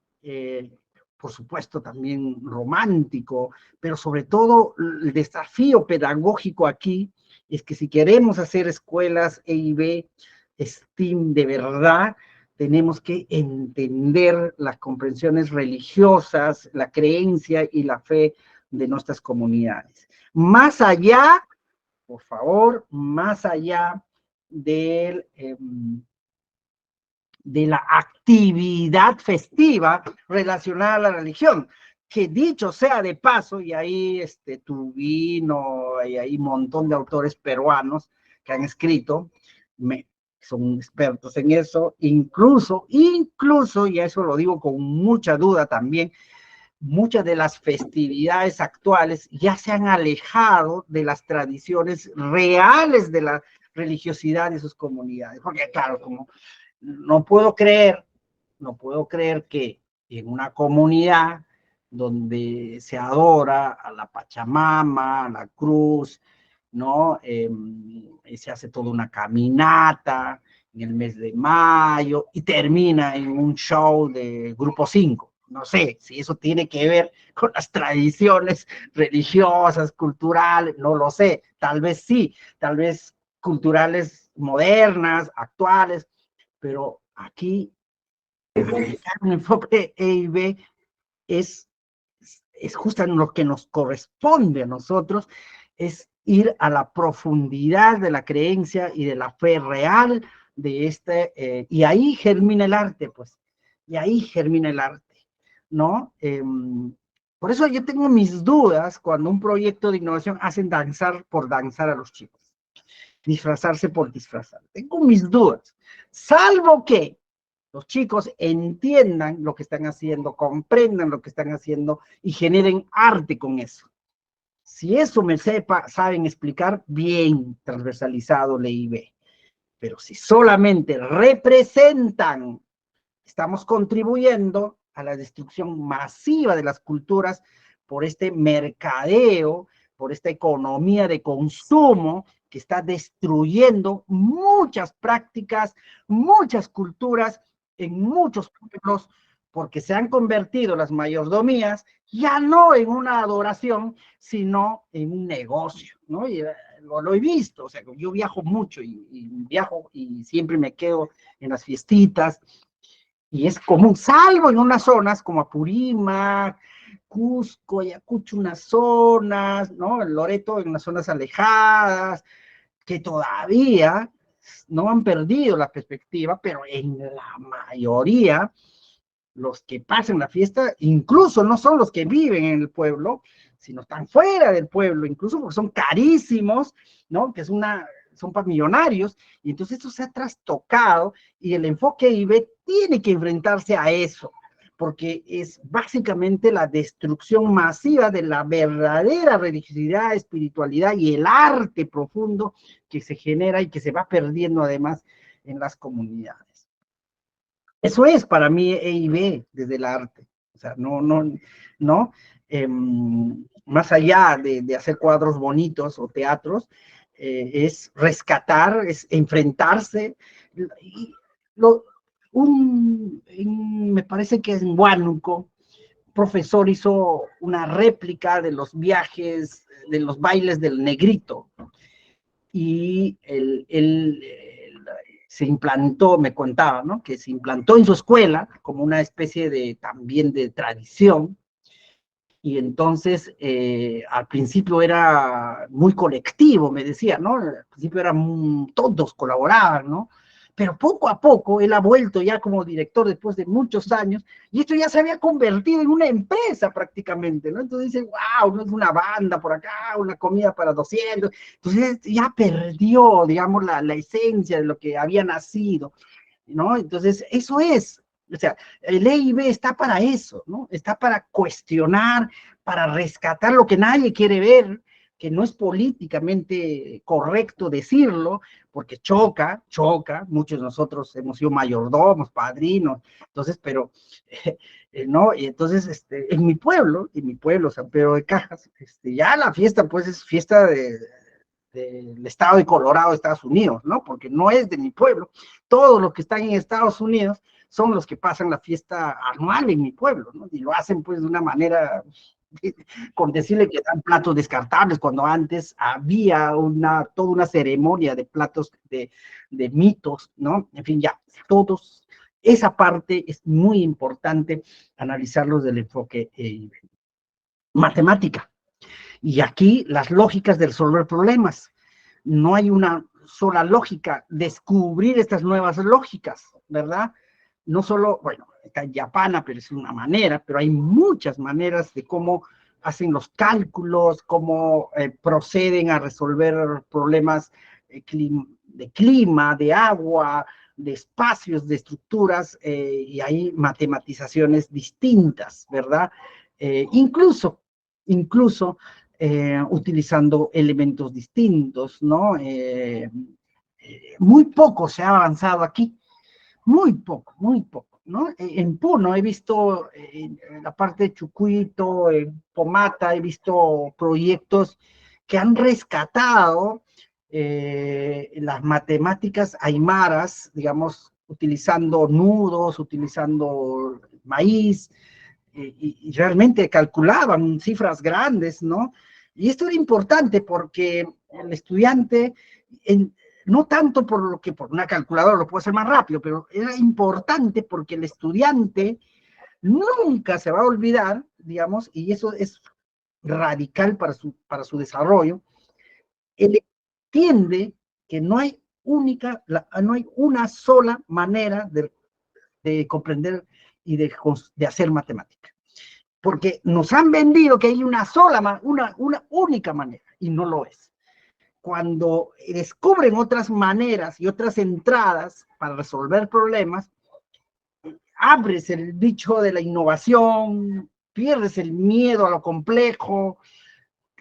Por supuesto también romántico, pero sobre todo el desafío pedagógico aquí es que si queremos hacer escuelas EIB, STEAM de verdad, tenemos que entender las comprensiones religiosas, la creencia y la fe de nuestras comunidades. Más allá, por favor, más allá del... de la actividad festiva relacionada a la religión, que dicho sea de paso, y ahí Tubino, y ahí un montón de autores peruanos que han escrito, son expertos en eso, incluso, y eso lo digo con mucha duda también, muchas de las festividades actuales ya se han alejado de las tradiciones reales de la religiosidad de sus comunidades, porque claro, como no puedo creer que en una comunidad donde se adora a la Pachamama, a la cruz, ¿no? Se hace toda una caminata en el mes de mayo y termina en un show de Grupo 5. No sé si eso tiene que ver con las tradiciones religiosas, culturales, no lo sé. Tal vez sí, tal vez culturales modernas, actuales, pero aquí un enfoque EIB es justamente lo que nos corresponde a nosotros, es ir a la profundidad de la creencia y de la fe real de y ahí germina el arte, pues, y ahí germina el arte, ¿no? Por eso yo tengo mis dudas cuando un proyecto de innovación hacen danzar por danzar a los chicos, disfrazarse por disfrazar. Tengo mis dudas, salvo que los chicos entiendan lo que están haciendo, comprendan lo que están haciendo y generen arte con eso. Si eso saben explicar, bien transversalizado la IB. Pero si solamente representan, estamos contribuyendo a la destrucción masiva de las culturas por este mercadeo, por esta economía de consumo que está destruyendo muchas prácticas, muchas culturas en muchos pueblos, porque se han convertido las mayordomías ya no en una adoración, sino en un negocio, ¿no? Y lo he visto, o sea, yo viajo mucho y viajo y siempre me quedo en las fiestitas, y es común, salvo en unas zonas como Apurímac, Cusco, Ayacucho, unas zonas, ¿no? El Loreto en unas zonas alejadas, que todavía no han perdido la perspectiva, pero en la mayoría, los que pasan la fiesta, incluso no son los que viven en el pueblo, sino están fuera del pueblo, incluso porque son carísimos, ¿no? Que son para millonarios, y entonces esto se ha trastocado, y el enfoque EIB tiene que enfrentarse a eso, porque es básicamente la destrucción masiva de la verdadera religiosidad, espiritualidad y el arte profundo que se genera y que se va perdiendo además en las comunidades. Eso es para mí EIB desde el arte. O sea, no. Más allá de hacer cuadros bonitos o teatros, es rescatar, es enfrentarse. Me parece que en Huánuco, un profesor hizo una réplica de los viajes, de los bailes del Negrito, y él se implantó, me contaba, ¿no? Que se implantó en su escuela como una especie de también de tradición, Y entonces, al principio era muy colectivo, me decía, ¿no? Al principio todos colaboraban, ¿no? Pero poco a poco él ha vuelto ya como director después de muchos años, y esto ya se había convertido en una empresa prácticamente, ¿no? Entonces dice, wow, no es una banda por acá, una comida para 200. Entonces ya perdió, digamos, la esencia de lo que había nacido, ¿no? Entonces, eso es. O sea, el EIB está para eso, ¿no? Está para cuestionar, para rescatar lo que nadie quiere ver, que no es políticamente correcto decirlo, porque choca, muchos de nosotros hemos sido mayordomos, padrinos, entonces, pero, ¿no? Y entonces, en mi pueblo, San Pedro de Cajas, ya la fiesta, pues, es fiesta del estado de Colorado, Estados Unidos, ¿no? Porque no es de mi pueblo. Todos los que están en Estados Unidos son los que pasan la fiesta anual en mi pueblo, ¿no? Y lo hacen pues de una manera, con decirle que dan platos descartables, cuando antes había toda una ceremonia de platos de mitos, ¿no? En fin, ya, todos, esa parte es muy importante analizarlos del enfoque matemática. Y aquí las lógicas de resolver problemas. No hay una sola lógica, descubrir estas nuevas lógicas, ¿verdad? No solo, bueno, está Yapana, pero es una manera, pero hay muchas maneras de cómo hacen los cálculos, cómo proceden a resolver problemas de clima, de agua, de espacios, de estructuras, y hay matematizaciones distintas, ¿verdad? Incluso utilizando elementos distintos, ¿no? Muy poco se ha avanzado aquí, muy poco, ¿no? En Puno he visto, en la parte de Chucuito, en Pomata, he visto proyectos que han rescatado las matemáticas aymaras, digamos, utilizando nudos, utilizando maíz, y realmente calculaban cifras grandes, ¿no? Y esto era importante porque el estudiante, no tanto por lo que por una calculadora lo puede hacer más rápido, pero era importante porque el estudiante nunca se va a olvidar, digamos, y eso es radical para su desarrollo. Él entiende que no hay no hay una sola manera de comprender y de hacer matemática. Porque nos han vendido que hay una única manera, y no lo es. Cuando descubren otras maneras y otras entradas para resolver problemas, abres el bicho de la innovación, pierdes el miedo a lo complejo,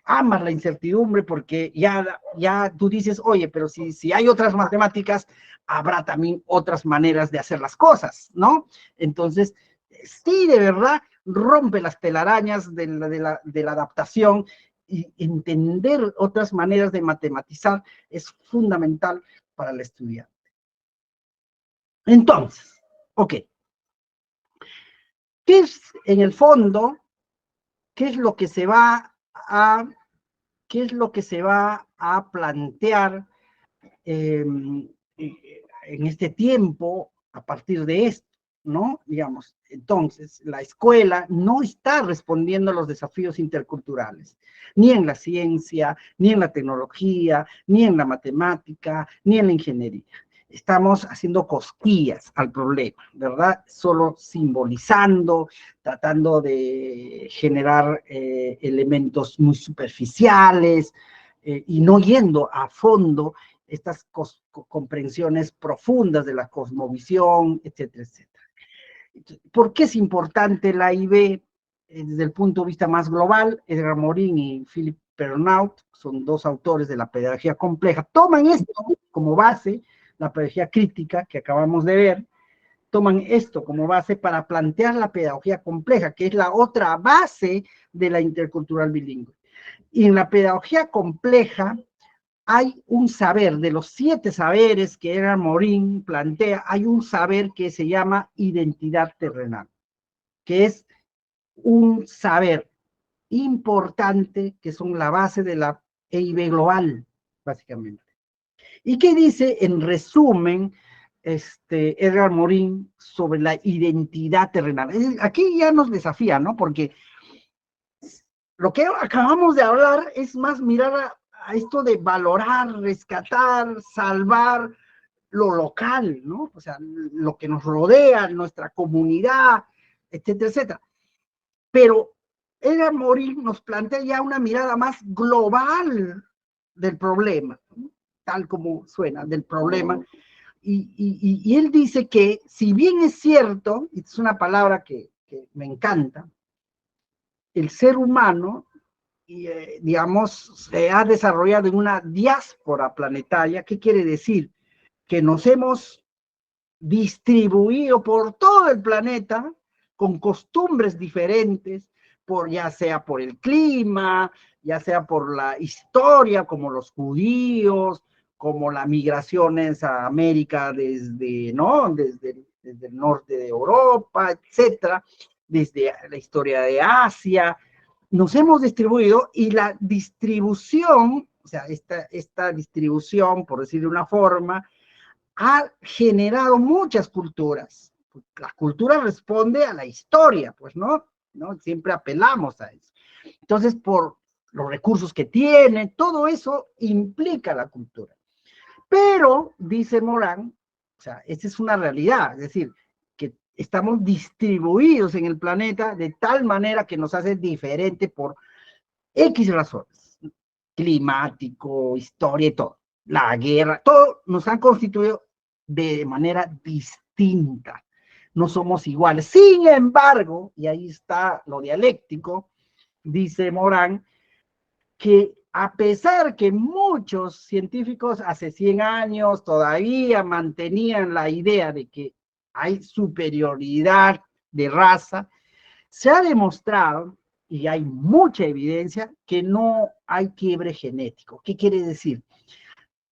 amas la incertidumbre, porque ya tú dices, oye, pero si hay otras matemáticas, habrá también otras maneras de hacer las cosas, ¿no? Entonces, sí, de verdad, rompe las telarañas de la adaptación, y entender otras maneras de matematizar es fundamental para el estudiante. Entonces, ok, ¿qué es en el fondo? ¿Qué es lo que se va a plantear en este tiempo a partir de esto, ¿no? Digamos, entonces, la escuela no está respondiendo a los desafíos interculturales, ni en la ciencia, ni en la tecnología, ni en la matemática, ni en la ingeniería. Estamos haciendo cosquillas al problema, ¿verdad? Solo simbolizando, tratando de generar elementos muy superficiales, y no yendo a fondo estas comprensiones profundas de la cosmovisión, etcétera, etcétera. ¿Por qué es importante la IB desde el punto de vista más global? Edgar Morin y Philip Pernaut son dos autores de la pedagogía compleja. Toman esto como base, la pedagogía crítica que acabamos de ver, toman esto como base para plantear la pedagogía compleja, que es la otra base de la intercultural bilingüe. Y en la pedagogía compleja hay un saber, de los 7 saberes que Edgar Morin plantea, hay un saber que se llama identidad terrenal, que es un saber importante, que son la base de la EIB global, básicamente. ¿Y qué dice en resumen Edgar Morin sobre la identidad terrenal? Aquí ya nos desafía, ¿no? Porque Lo que acabamos de hablar es más mirar a esto de valorar, rescatar, salvar lo local, ¿no? O sea, lo que nos rodea, nuestra comunidad, etcétera, etcétera. Pero Edgar Morin nos plantea ya una mirada más global del problema, ¿no? Tal como suena, del problema. Y él dice que, si bien es cierto, y es una palabra que me encanta, el ser humano, digamos, se ha desarrollado en una diáspora planetaria. ¿Qué quiere decir? Que nos hemos distribuido por todo el planeta con costumbres diferentes, ya sea por el clima, ya sea por la historia, como los judíos, como las migraciones a América ¿no? desde el norte de Europa, etcétera, desde la historia de Asia. Nos hemos distribuido, y la distribución, o sea, esta distribución, por decir de una forma, ha generado muchas culturas. La cultura responde a la historia, pues, ¿no? Siempre apelamos a eso. Entonces, por los recursos que tiene, todo eso implica la cultura. Pero, dice Morán, o sea, esta es una realidad, es decir, que estamos distribuidos en el planeta de tal manera que nos hace diferente por X razones, climático, historia y todo, la guerra, todo nos han constituido de manera distinta. No somos iguales. Sin embargo, y ahí está lo dialéctico, dice Morán, que a pesar que muchos científicos hace 100 años todavía mantenían la idea de que hay superioridad de raza, se ha demostrado, y hay mucha evidencia, que no hay quiebre genético. ¿Qué quiere decir?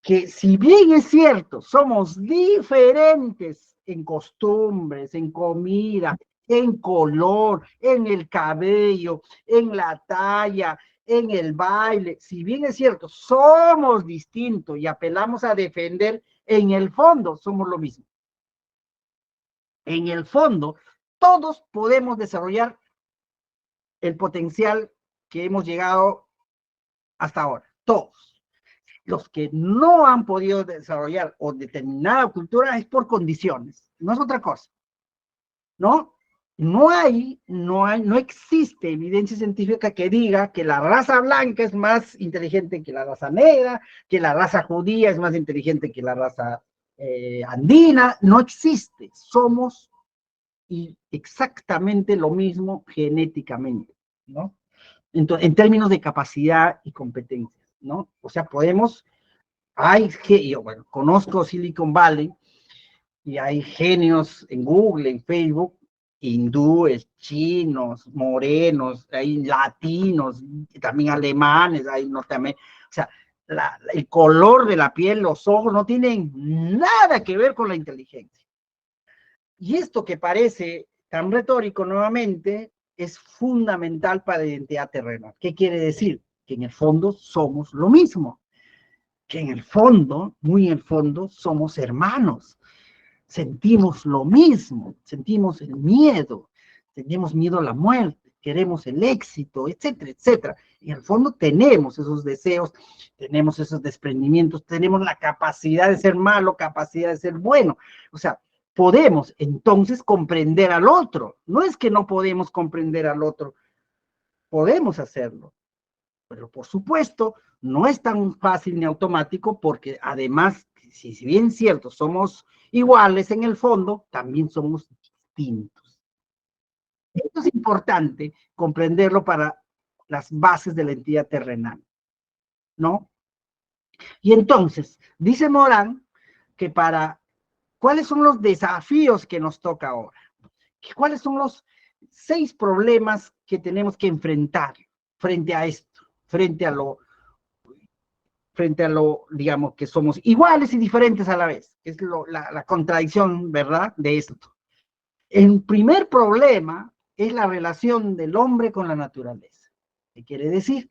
Que si bien es cierto, somos diferentes en costumbres, en comida, en color, en el cabello, en la talla, en el baile, si bien es cierto, somos distintos y apelamos a defender, en el fondo somos lo mismo. En el fondo, todos podemos desarrollar el potencial que hemos llegado hasta ahora, todos. Los que no han podido desarrollar o determinada cultura es por condiciones, no es otra cosa, ¿no? No existe evidencia científica que diga que la raza blanca es más inteligente que la raza negra, que la raza judía es más inteligente que la raza andina. No existe. Somos exactamente lo mismo genéticamente, ¿no? En términos de capacidad y competencias, ¿no? O sea, yo, bueno, conozco Silicon Valley, y hay genios en Google, en Facebook, hindúes, chinos, morenos, hay latinos, también alemanes, hay norteamericanos. O sea, el color de la piel, los ojos, no tienen nada que ver con la inteligencia. Y esto que parece tan retórico nuevamente es fundamental para la identidad terrenal. ¿Qué quiere decir? Que en el fondo somos lo mismo. Que en el fondo, muy en el fondo, somos hermanos. Sentimos lo mismo, sentimos el miedo, tenemos miedo a la muerte, queremos el éxito, etcétera, etcétera. En el fondo tenemos esos deseos, tenemos esos desprendimientos, tenemos la capacidad de ser malo, capacidad de ser bueno. O sea, podemos entonces comprender al otro. No es que no podemos comprender al otro, podemos hacerlo. Pero por supuesto, no es tan fácil ni automático, porque además, si bien es cierto, somos iguales en el fondo, también somos distintos. Esto es importante comprenderlo para las bases de la entidad terrenal, ¿no? Y entonces, dice Morán que ¿cuáles son los desafíos que nos toca ahora? ¿Cuáles son los 6 problemas que tenemos que enfrentar frente a esto, frente a lo, digamos, que somos iguales y diferentes a la vez? Es la contradicción, ¿verdad?, de esto. El primer problema es la relación del hombre con la naturaleza. ¿Qué quiere decir?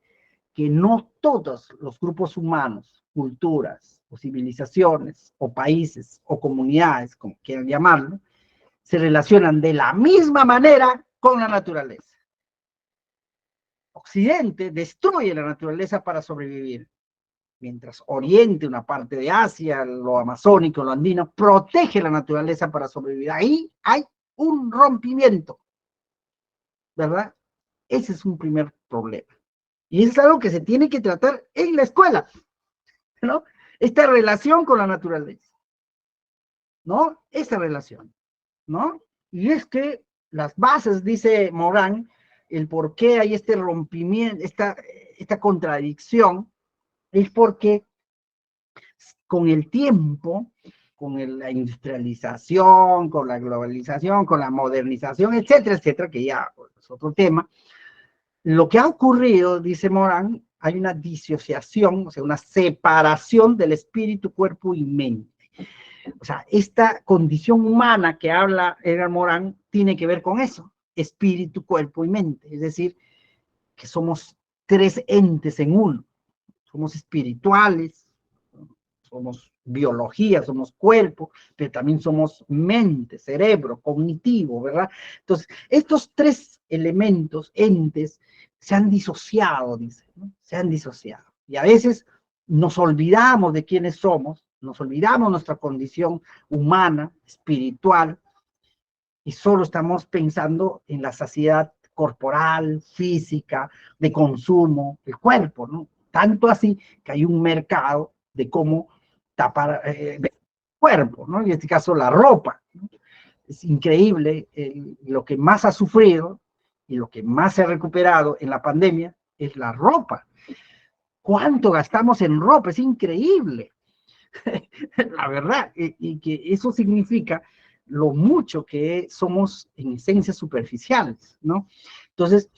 Que no todos los grupos humanos, culturas, o civilizaciones, o países, o comunidades, como quieran llamarlo, se relacionan de la misma manera con la naturaleza. Occidente destruye la naturaleza para sobrevivir, mientras Oriente, una parte de Asia, lo amazónico, lo andino, protege la naturaleza para sobrevivir. Ahí hay un rompimiento, ¿verdad? Ese es un primer problema. Y es algo que se tiene que tratar en la escuela, ¿no? Esta relación con la naturaleza, ¿no? Esta relación, ¿no? Y es que las bases, dice Morán, el por qué hay este rompimiento, esta contradicción, es porque con el tiempo, con la industrialización, con la globalización, con la modernización, etcétera, que ya es otro tema, lo que ha ocurrido, dice Morán, hay una disociación, o sea, una separación del espíritu, cuerpo y mente. O sea, esta condición humana que habla Edgar Morán tiene que ver con eso, espíritu, cuerpo y mente. Es decir, que somos tres entes en uno. Somos espirituales, somos biología, somos cuerpo, pero también somos mente, cerebro, cognitivo, ¿verdad? Entonces, estos tres elementos, entes, se han disociado, dice, ¿no? Se han disociado. Y a veces nos olvidamos de quiénes somos, nos olvidamos nuestra condición humana, espiritual, y solo estamos pensando en la saciedad corporal, física, de consumo, el cuerpo, ¿no? Tanto así que hay un mercado de cómo tapar el cuerpo, ¿no? En este caso la ropa, ¿no? Es increíble lo que más ha sufrido y lo que más se ha recuperado en la pandemia es la ropa. ¿Cuánto gastamos en ropa? Es increíble. La verdad, y que eso significa lo mucho que somos en esencia superficiales, ¿no? Entonces,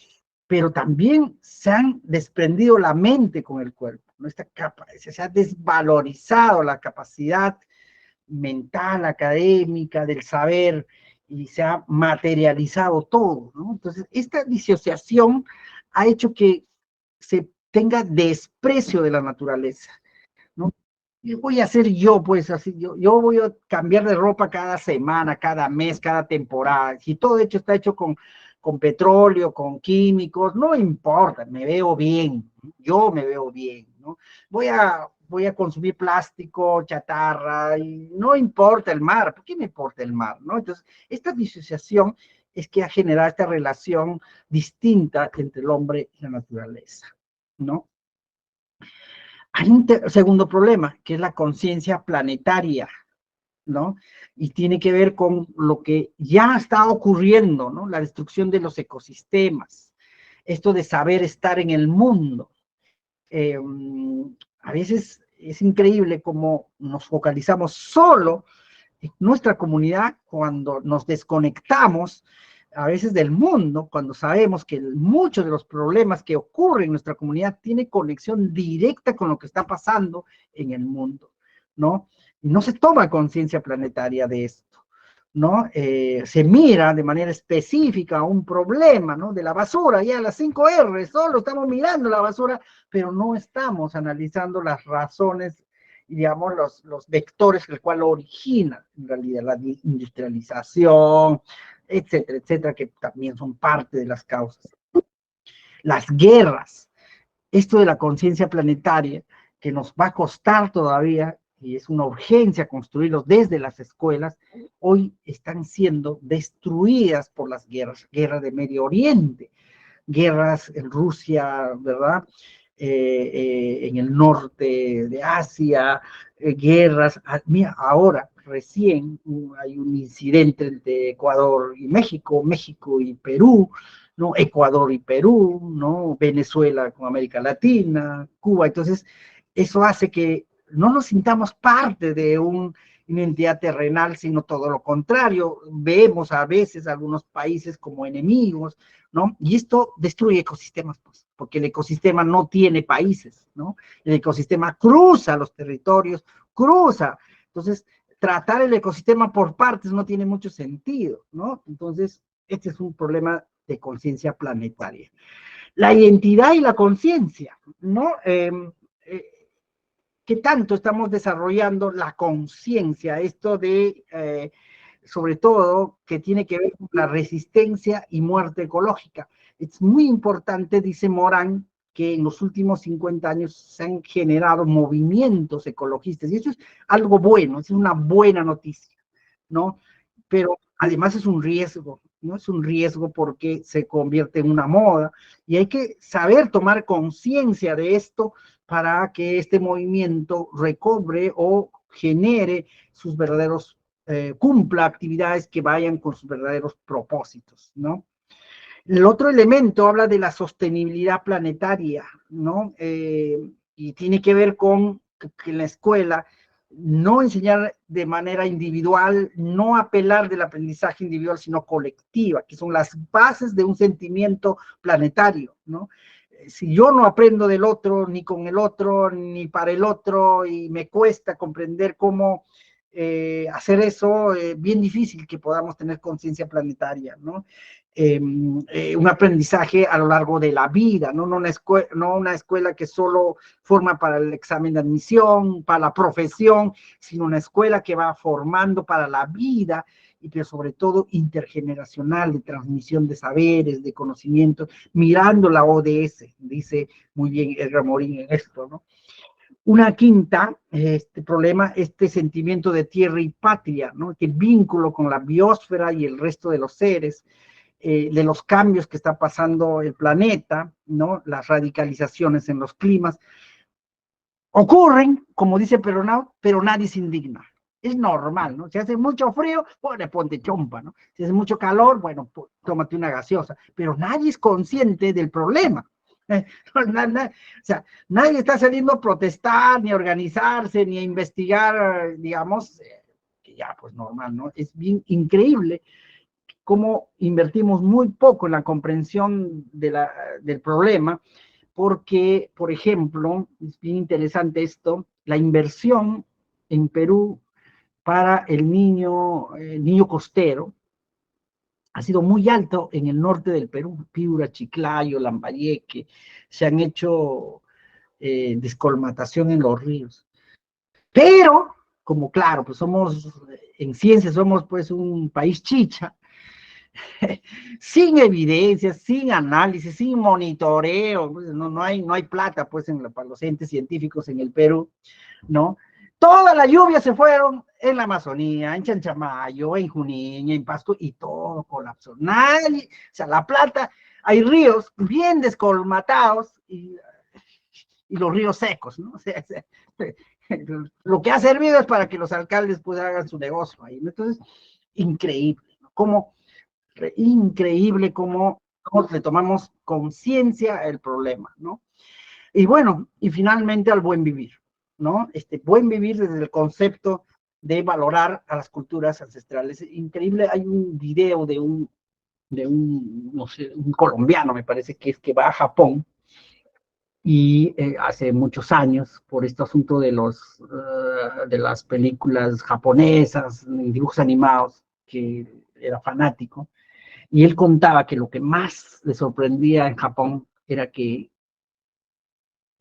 pero también se han desprendido la mente con el cuerpo, ¿no? Esta capa, se ha desvalorizado la capacidad mental, académica, del saber, y se ha materializado todo, ¿no? Entonces, esta disociación ha hecho que se tenga desprecio de la naturaleza, ¿no? ¿Qué voy a hacer yo, pues, así? Yo voy a cambiar de ropa cada semana, cada mes, cada temporada. Si todo hecho está hecho con petróleo, con químicos, no importa, me veo bien, yo me veo bien, ¿no? Voy a consumir plástico, chatarra, y no importa el mar, ¿por qué me importa el mar, no? Entonces, esta disociación es que ha generado esta relación distinta entre el hombre y la naturaleza, ¿no? Hay un segundo problema, que es la conciencia planetaria, ¿no? Y tiene que ver con lo que ya está ocurriendo, ¿no? La destrucción de los ecosistemas, esto de saber estar en el mundo. A veces es increíble cómo nos focalizamos solo en nuestra comunidad cuando nos desconectamos a veces del mundo, cuando sabemos que muchos de los problemas que ocurren en nuestra comunidad tienen conexión directa con lo que está pasando en el mundo, ¿no? Y no se toma conciencia planetaria de esto, ¿no? Se mira de manera específica un problema, ¿no? De la basura, ya las 5R, solo estamos mirando la basura, pero no estamos analizando las razones, digamos, los vectores el cual origina, en realidad, la industrialización, etcétera, que también son parte de las causas. Las guerras, esto de la conciencia planetaria, que nos va a costar todavía, y es una urgencia construirlos desde las escuelas, hoy están siendo destruidas por las guerras, guerras de Medio Oriente, guerras en Rusia, ¿verdad? En el norte de Asia, guerras. Mira, ahora, recién hay un incidente entre Ecuador y México, México y Perú, ¿no? Ecuador y Perú, ¿no? Venezuela con América Latina, Cuba. Entonces, eso hace que no nos sintamos parte de una entidad terrenal, sino todo lo contrario. Vemos a veces a algunos países como enemigos, ¿no? Y esto destruye ecosistemas, pues, porque el ecosistema no tiene países, ¿no? El ecosistema cruza los territorios, cruza. Entonces, tratar el ecosistema por partes no tiene mucho sentido, ¿no? Entonces, este es un problema de conciencia planetaria. La identidad y la conciencia, ¿no? ¿Qué tanto estamos desarrollando la conciencia? Esto de sobre todo que tiene que ver con la resistencia y muerte ecológica. Es muy importante, dice Morán, que en los últimos 50 años se han generado movimientos ecologistas, y eso es algo bueno, es una buena noticia, ¿no? Pero además es un riesgo, ¿no? Es un riesgo porque se convierte en una moda, y hay que saber tomar conciencia de esto para que este movimiento recobre o genere sus verdaderos, cumpla actividades que vayan con sus verdaderos propósitos, ¿no? El otro elemento habla de la sostenibilidad planetaria, ¿no? Y tiene que ver con que en la escuela no enseñar de manera individual, no apelar del aprendizaje individual, sino colectiva, que son las bases de un sentimiento planetario, ¿no? Si yo no aprendo del otro, ni con el otro, ni para el otro, y me cuesta comprender cómo hacer eso, bien difícil que podamos tener conciencia planetaria, ¿no? Un aprendizaje a lo largo de la vida, no una escuela que solo forma para el examen de admisión, para la profesión, sino una escuela que va formando para la vida, y pero sobre todo intergeneracional, de transmisión de saberes, de conocimientos, mirando la ODS, dice muy bien Edgar Morin en esto, ¿no? Una quinta, problema, este sentimiento de tierra y patria, ¿no? Que el vínculo con la biosfera y el resto de los seres, de los cambios que está pasando el planeta, ¿no? Las radicalizaciones en los climas, ocurren, como dice Peronao, pero nadie se indigna. Es normal, ¿no? Si hace mucho frío, bueno, ponte chompa, ¿no? Si hace mucho calor, bueno, tómate una gaseosa, pero nadie es consciente del problema. O sea, nadie está saliendo a protestar, ni a organizarse, ni a investigar, digamos, que ya, pues normal, ¿no? Es bien increíble cómo invertimos muy poco en la comprensión del problema, porque, por ejemplo, es bien interesante esto, la inversión en Perú para el niño costero ha sido muy alto en el norte del Perú, Piura, Chiclayo, Lambayeque, se han hecho descolmatación en los ríos. Pero, como claro, pues en ciencia somos pues un país chicha, sin evidencias, sin análisis, sin monitoreo, pues, no hay plata pues para los entes científicos en el Perú, ¿no? Toda la lluvia se fueron en la Amazonía, en Chanchamayo, en Junín, en Pasco, y todo colapsó. Nadie, o sea, La Plata, hay ríos bien descolmatados y los ríos secos, ¿no? O sea, lo que ha servido es para que los alcaldes pues hagan su negocio ahí, ¿no? Entonces, increíble, ¿no? Increíble cómo le tomamos conciencia al problema, ¿no? Y bueno, y finalmente al buen vivir, ¿no? Buen vivir desde el concepto de valorar a las culturas ancestrales. Increíble, hay un video de un no sé, un colombiano, me parece que es, que va a Japón, y hace muchos años, por este asunto de de las películas japonesas, dibujos animados, que era fanático, y él contaba que lo que más le sorprendía en Japón era que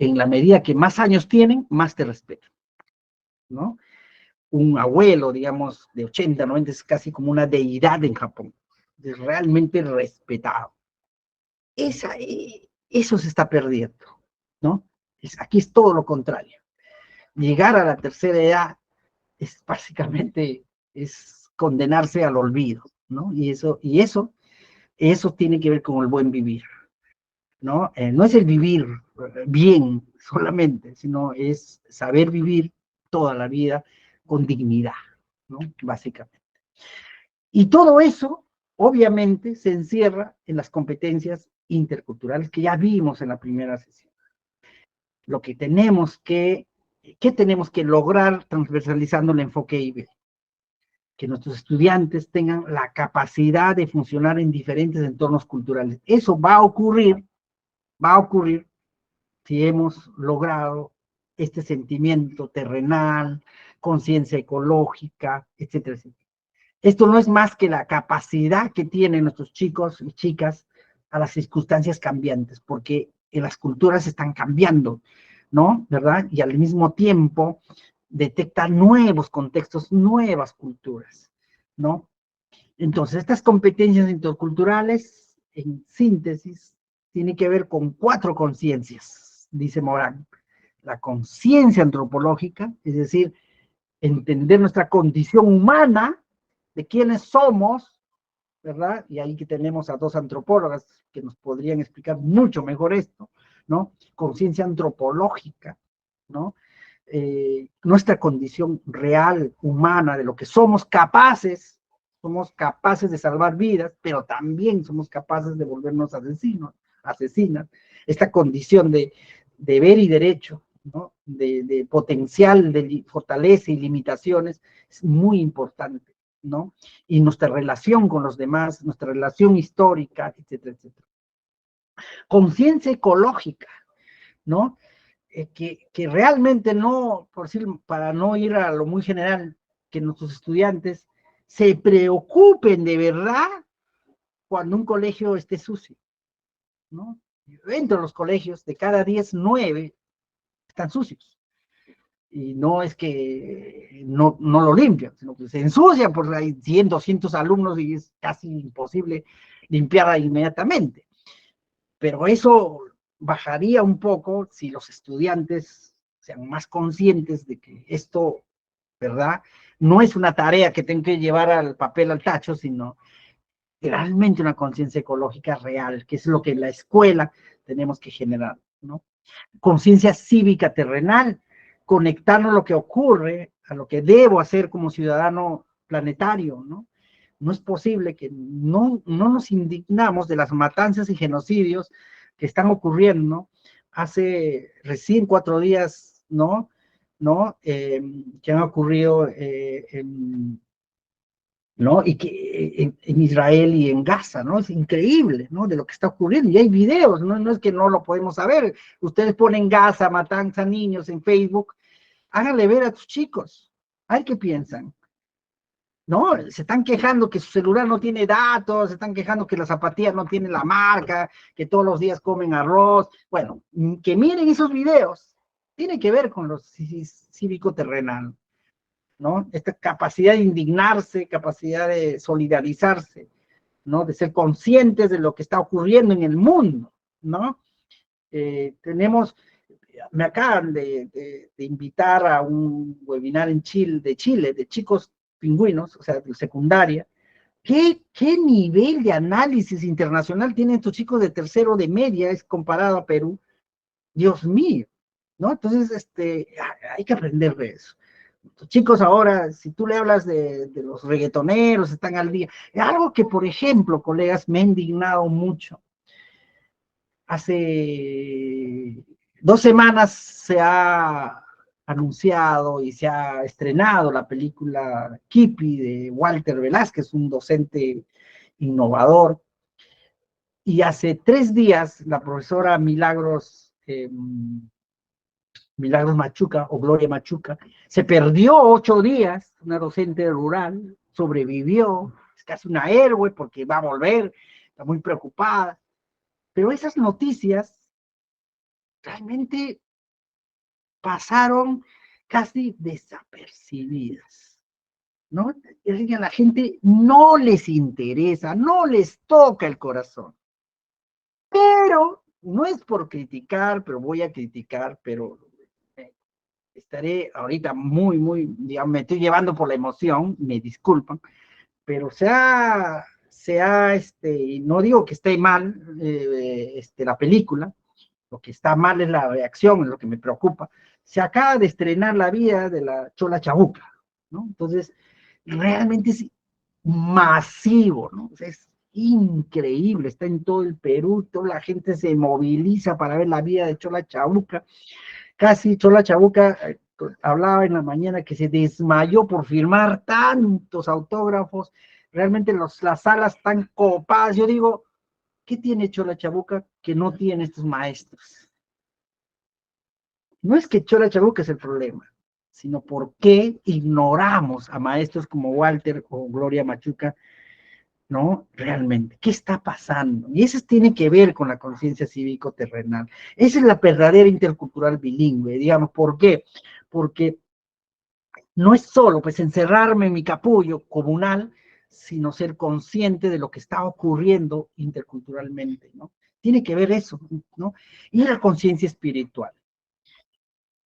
en la medida que más años tienen, más te respetan, ¿no? Un abuelo, digamos, de 80, 90, es casi como una deidad en Japón, es realmente respetado. Eso se está perdiendo, ¿no? Aquí es todo lo contrario. Llegar a la tercera edad es básicamente condenarse al olvido, ¿no? Y eso tiene que ver con el buen vivir, ¿no? No es el vivir bien solamente, sino es saber vivir toda la vida con dignidad, ¿no? Básicamente. Y todo eso, obviamente, se encierra en las competencias interculturales que ya vimos en la primera sesión. Lo que ¿qué tenemos que lograr transversalizando el enfoque IB? Que nuestros estudiantes tengan la capacidad de funcionar en diferentes entornos culturales. Eso va a ocurrir si hemos logrado este sentimiento terrenal, conciencia ecológica, etcétera, etcétera. Esto no es más que la capacidad que tienen nuestros chicos y chicas a las circunstancias cambiantes, porque las culturas están cambiando, ¿no? ¿Verdad? Y al mismo tiempo detectan nuevos contextos, nuevas culturas, ¿no? Entonces, estas competencias interculturales, en síntesis, tienen que ver con 4 conciencias, dice Morán. La conciencia antropológica, es decir, entender nuestra condición humana, de quiénes somos, ¿verdad? Y ahí que tenemos a 2 antropólogas que nos podrían explicar mucho mejor esto, ¿no? Conciencia antropológica, ¿no? Nuestra condición real, humana, de lo que somos capaces de salvar vidas, pero también somos capaces de volvernos asesinos, asesinas. Esta condición de deber y derecho, ¿no? De potencial, de fortaleza y limitaciones, es muy importante, ¿no? Y nuestra relación con los demás, nuestra relación histórica, etcétera, etcétera. Conciencia ecológica, ¿no? Que realmente no, por decir, para no ir a lo muy general, que nuestros estudiantes se preocupen de verdad cuando un colegio esté sucio, ¿no? Dentro de los colegios, de cada 10, 9 están sucios. Y no es que no lo limpian, sino que se ensucian, porque hay 100, 200 alumnos y es casi imposible limpiarla inmediatamente. Pero eso bajaría un poco si los estudiantes sean más conscientes de que esto, ¿verdad? No es una tarea que tengo que llevar al papel al tacho, sino realmente una conciencia ecológica real, que es lo que en la escuela tenemos que generar, ¿no? Conciencia cívica terrenal, conectarnos a lo que ocurre, a lo que debo hacer como ciudadano planetario, ¿no? No es posible que no nos indignamos de las matanzas y genocidios que están ocurriendo hace recién 4 días, ¿no? Que han ocurrido ¿no? Y que en Israel y en Gaza, ¿no? Es increíble, ¿no? De lo que está ocurriendo. Y hay videos, ¿no? No es que no lo podemos saber. Ustedes ponen Gaza, matanza, niños en Facebook. Háganle ver a tus chicos. A ver qué piensan. ¿No? Se están quejando que su celular no tiene datos, se están quejando que las zapatillas no tienen la marca, que todos los días comen arroz. Bueno, que miren esos videos. Tiene que ver con lo cívico-terrenal, ¿no? Esta capacidad de indignarse, capacidad de solidarizarse, ¿no? De ser conscientes de lo que está ocurriendo en el mundo, ¿no? Me acaban de invitar a un webinar en Chile, de chicos pingüinos, o sea, de secundaria. ¿Qué nivel de análisis internacional tienen estos chicos de tercero de media es comparado a Perú? Dios mío, ¿no? Entonces, hay que aprender de eso. Los chicos ahora, si tú le hablas de los reggaetoneros, están al día. Algo que, por ejemplo, colegas, me ha indignado mucho. Hace 2 semanas se ha anunciado y se ha estrenado la película Kipi de Walter Velázquez, un docente innovador. Y hace 3 días la profesora Milagros Machuca o Gloria Machuca, se perdió 8 días, una docente rural, sobrevivió, es casi una héroe porque va a volver, está muy preocupada. Pero esas noticias realmente pasaron casi desapercibidas, ¿no? A la gente no les interesa, no les toca el corazón. Pero no es por criticar, pero voy a criticar, pero estaré ahorita digamos, me estoy llevando por la emoción, me disculpan, pero no digo que esté mal la película, lo que está mal es la reacción, es lo que me preocupa. Se acaba de estrenar La vida de la Chola Chabuca, ¿no? Entonces, realmente es masivo, ¿no? O sea, es increíble, está en todo el Perú, toda la gente se moviliza para ver La vida de Chola Chabuca. Casi Chola Chabuca hablaba en la mañana que se desmayó por firmar tantos autógrafos, realmente las salas están copadas. Yo digo, ¿qué tiene Chola Chabuca que no tienen estos maestros? No es que Chola Chabuca es el problema, sino por qué ignoramos a maestros como Walter o Gloria Machuca, ¿no? Realmente, ¿qué está pasando? Y eso tiene que ver con la conciencia cívico-terrenal. Esa es la verdadera intercultural bilingüe, digamos. ¿Por qué? Porque no es solo, pues, encerrarme en mi capullo comunal, sino ser consciente de lo que está ocurriendo interculturalmente, ¿no? Tiene que ver eso, ¿no? Y la conciencia espiritual.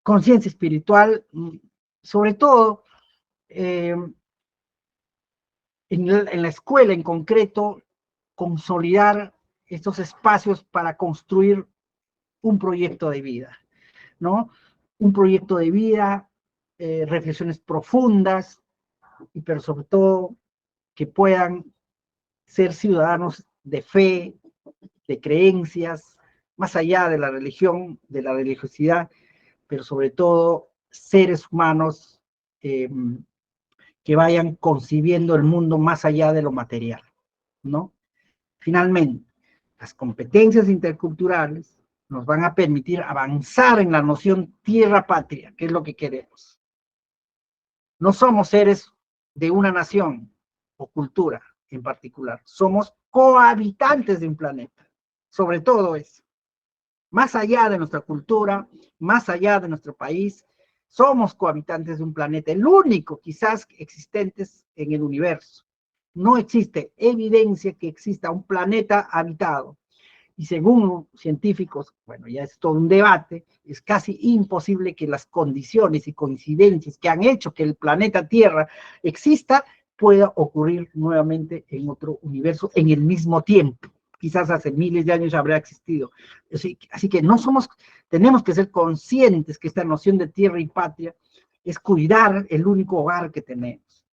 Conciencia espiritual, sobre todo, en la escuela en concreto, consolidar estos espacios para construir un proyecto de vida, ¿no? Un proyecto de vida, reflexiones profundas, pero sobre todo que puedan ser ciudadanos de fe, de creencias, más allá de la religión, de la religiosidad, pero sobre todo seres humanos que vayan concibiendo el mundo más allá de lo material, ¿no? Finalmente, las competencias interculturales nos van a permitir avanzar en la noción tierra-patria, que es lo que queremos. No somos seres de una nación o cultura en particular, somos cohabitantes de un planeta, sobre todo eso. Más allá de nuestra cultura, más allá de nuestro país, somos cohabitantes de un planeta, el único quizás existente en el universo. No existe evidencia que exista un planeta habitado. Y según científicos, bueno, ya es todo un debate, es casi imposible que las condiciones y coincidencias que han hecho que el planeta Tierra exista pueda ocurrir nuevamente en otro universo en el mismo tiempo. Quizás hace miles de años habrá existido. Así que no somos, tenemos que ser conscientes que esta noción de tierra y patria es cuidar el único hogar que tenemos.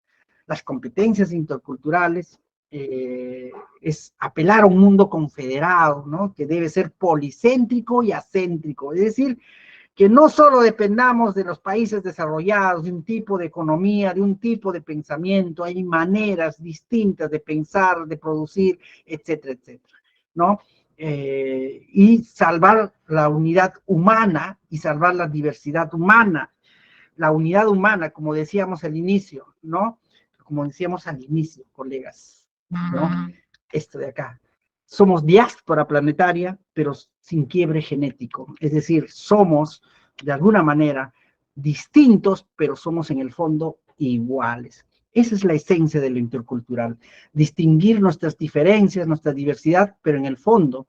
Las competencias interculturales es apelar a un mundo confederado, ¿no? Que debe ser policéntrico y acéntrico, es decir, que no solo dependamos de los países desarrollados, de un tipo de economía, de un tipo de pensamiento, hay maneras distintas de pensar, de producir, etcétera, etcétera, ¿no? Y salvar la unidad humana y salvar la diversidad humana, la unidad humana, como decíamos al inicio, ¿no? Como decíamos al inicio, colegas, ¿no? Esto de acá. Somos diáspora planetaria, pero sin quiebre genético. Es decir, somos, de alguna manera, distintos, pero somos en el fondo iguales. Esa es la esencia de lo intercultural. Distinguir nuestras diferencias, nuestra diversidad, pero en el fondo,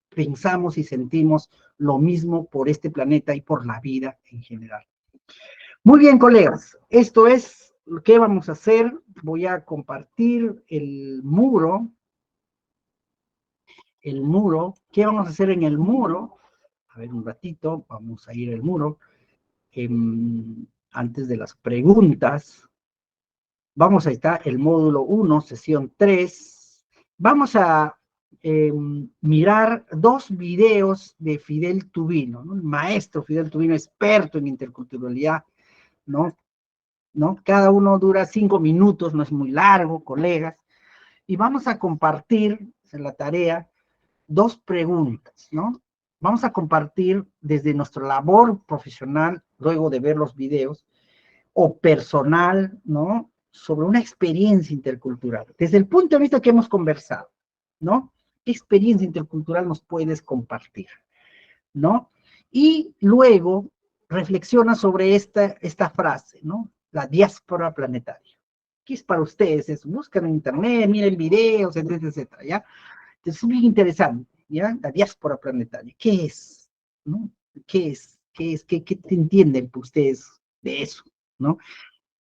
pensamos y sentimos lo mismo por este planeta y por la vida en general. Muy bien, colegas, esto es lo que vamos a hacer. Voy a compartir el muro. ¿Qué vamos a hacer en el muro? A ver, un ratito, vamos a ir al muro. Antes de las preguntas, vamos a estar el módulo 1, sesión 3. Vamos a mirar 2 videos de Fidel Tubino, ¿no? El maestro Fidel Tubino, experto en interculturalidad, ¿no? Cada uno dura 5 minutos, no es muy largo, colegas. Y vamos a compartir en la tarea 2 preguntas, ¿no? Vamos a compartir desde nuestra labor profesional, luego de ver los videos, o personal, ¿no? Sobre una experiencia intercultural, desde el punto de vista que hemos conversado, ¿no? ¿Qué experiencia intercultural nos puedes compartir, ¿no? Y luego reflexiona sobre esta frase, ¿no? La diáspora planetaria. ¿Qué es para ustedes eso? Buscan en internet, miren videos, etcétera, etcétera, ¿ya? Entonces es muy interesante, ¿ya? La diáspora planetaria. ¿Qué es? ¿No? ¿Qué es? ¿Qué entienden ustedes de eso? ¿No?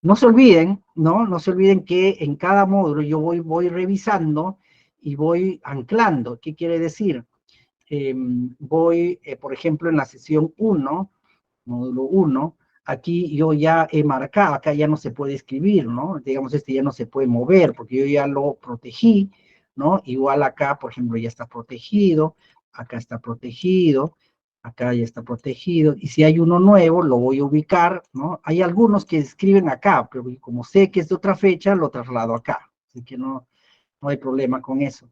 No se olviden, ¿no? No se olviden que en cada módulo yo voy revisando y voy anclando. ¿Qué quiere decir? Por ejemplo, en la sesión 1, módulo 1, aquí yo ya he marcado, acá ya no se puede escribir, ¿no? Digamos, este ya no se puede mover porque yo ya lo protegí, ¿no? Igual acá, por ejemplo, ya está protegido, acá está protegido, acá ya está protegido, y si hay uno nuevo, lo voy a ubicar, ¿no? Hay algunos que escriben acá, pero como sé que es de otra fecha, lo traslado acá, así que no hay problema con eso.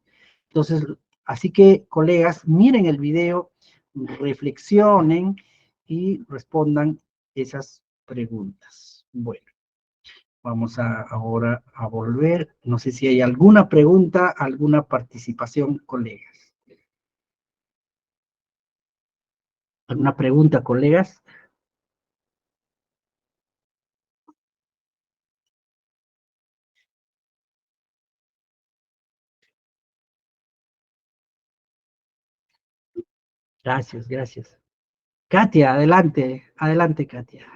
Entonces, así que, colegas, miren el video, reflexionen y respondan esas preguntas. Bueno, vamos ahora a volver. No sé si hay alguna pregunta, alguna participación, colegas. ¿Alguna pregunta, colegas? Gracias, gracias. Katia, adelante, adelante, Katia.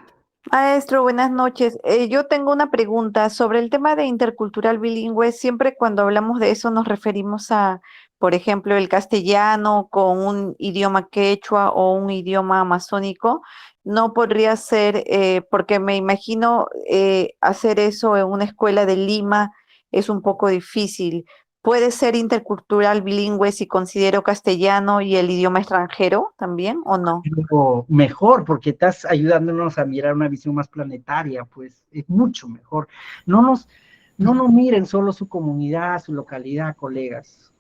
Maestro, buenas noches. Yo tengo una pregunta sobre el tema de intercultural bilingüe. Siempre cuando hablamos de eso nos referimos a, por ejemplo, el castellano con un idioma quechua o un idioma amazónico. No podría ser, porque me imagino hacer eso en una escuela de Lima es un poco difícil. ¿Puede ser intercultural bilingüe si considero castellano y el idioma extranjero también o no? Pero mejor, porque estás ayudándonos a mirar una visión más planetaria, pues es mucho mejor. No nos miren solo su comunidad, su localidad, colegas.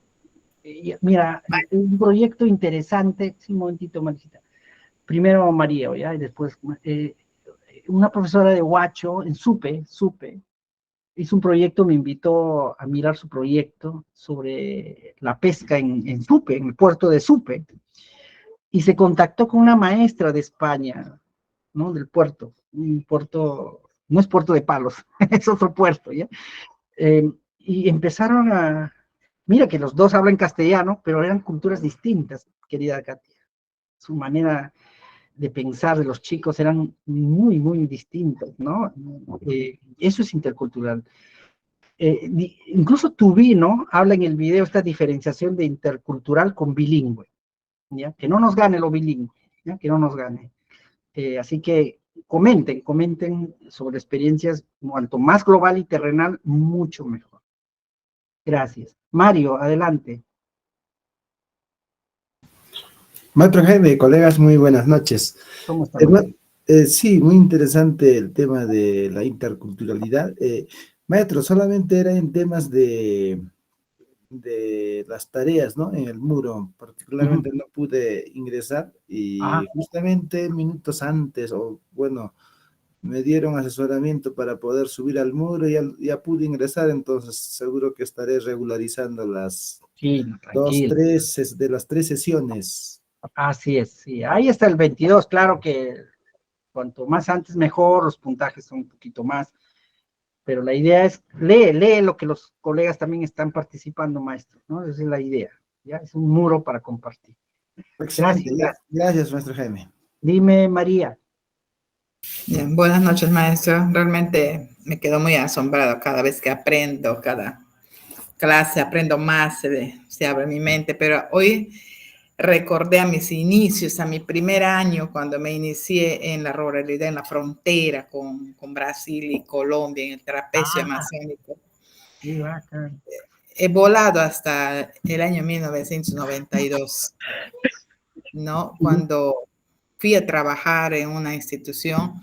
Mira, un proyecto interesante, sí, un momentito, Maricita. Primero María, ¿ya? Y después una profesora de Huacho, en Supe, hizo un proyecto, me invitó a mirar su proyecto sobre la pesca en Supe, en el puerto de Supe, y se contactó con una maestra de España, ¿no? Del puerto, un puerto, no es Puerto de Palos, es otro puerto, ¿ya? Y empezaron mira que los dos hablan castellano, pero eran culturas distintas, querida Katia. Su manera de pensar de los chicos eran muy, muy distintos, ¿no? Eso es intercultural. Incluso Tubino habla en el video esta diferenciación de intercultural con bilingüe, ¿ya? Que no nos gane lo bilingüe, ¿ya? Que no nos gane. Así que comenten sobre experiencias, cuanto más global y terrenal, mucho mejor. Gracias. Mario, adelante. Maestro Jaime, colegas, muy buenas noches. ¿Cómo estamos? Sí, muy interesante el tema de la interculturalidad. Maestro, solamente era en temas de las tareas, ¿no? En el muro, particularmente no pude ingresar y justamente minutos antes, o bueno, me dieron asesoramiento para poder subir al muro y ya pude ingresar, entonces seguro que estaré regularizando las tranquilo. de las 3 sesiones. Así es, sí. Ahí está el 22, claro que cuanto más antes mejor, los puntajes son un poquito más, pero la idea es, lee lo que los colegas también están participando, maestro, ¿no? Esa es la idea, ¿ya? Es un muro para compartir. Excelente, Gracias. Gracias, maestro Jaime. Dime, María. Bien, buenas noches, maestro. Realmente me quedo muy asombrado cada vez que aprendo, cada clase aprendo más, se abre mi mente, pero hoy recordé a mis inicios, a mi primer año, cuando me inicié en la ruralidad, en la frontera con Brasil y Colombia, en el trapecio amazónico. Sí, bacán. He volado hasta el año 1992, ¿no? Cuando fui a trabajar en una institución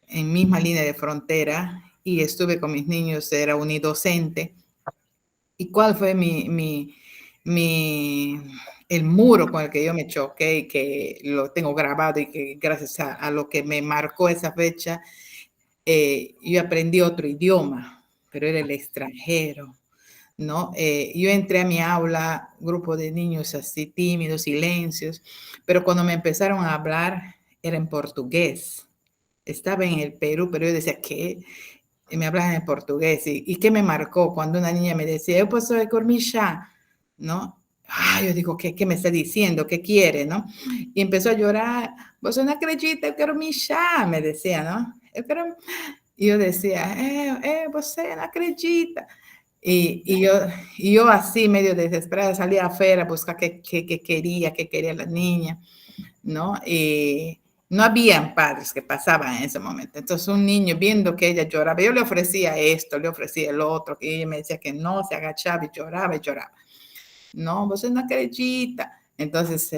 en misma línea de frontera y estuve con mis niños, era unidocente. ¿Y cuál fue el muro con el que yo me choqué y que lo tengo grabado y que gracias a lo que me marcó esa fecha, yo aprendí otro idioma, pero era el extranjero, ¿no? Yo entré a mi aula, grupo de niños así tímidos, silencios, pero cuando me empezaron a hablar era en portugués. Estaba en el Perú, pero yo decía, ¿qué? Y me hablan en portugués. ¿Y qué me marcó? Cuando una niña me decía, yo puedo dormir ya, ¿no? Yo digo, ¿qué me está diciendo? ¿Qué quiere, no? Y empezó a llorar. Vos no acredita, yo quiero mi ya, me decía, ¿no? Y yo decía, vos no acredita. Y yo así, medio desesperada, salía afuera a buscar qué quería la niña, ¿no? Y no habían padres que pasaban en ese momento. Entonces un niño viendo que ella lloraba, yo le ofrecía esto, le ofrecía el otro, que ella me decía que no, se agachaba y lloraba y lloraba. No, vos no acredita. Entonces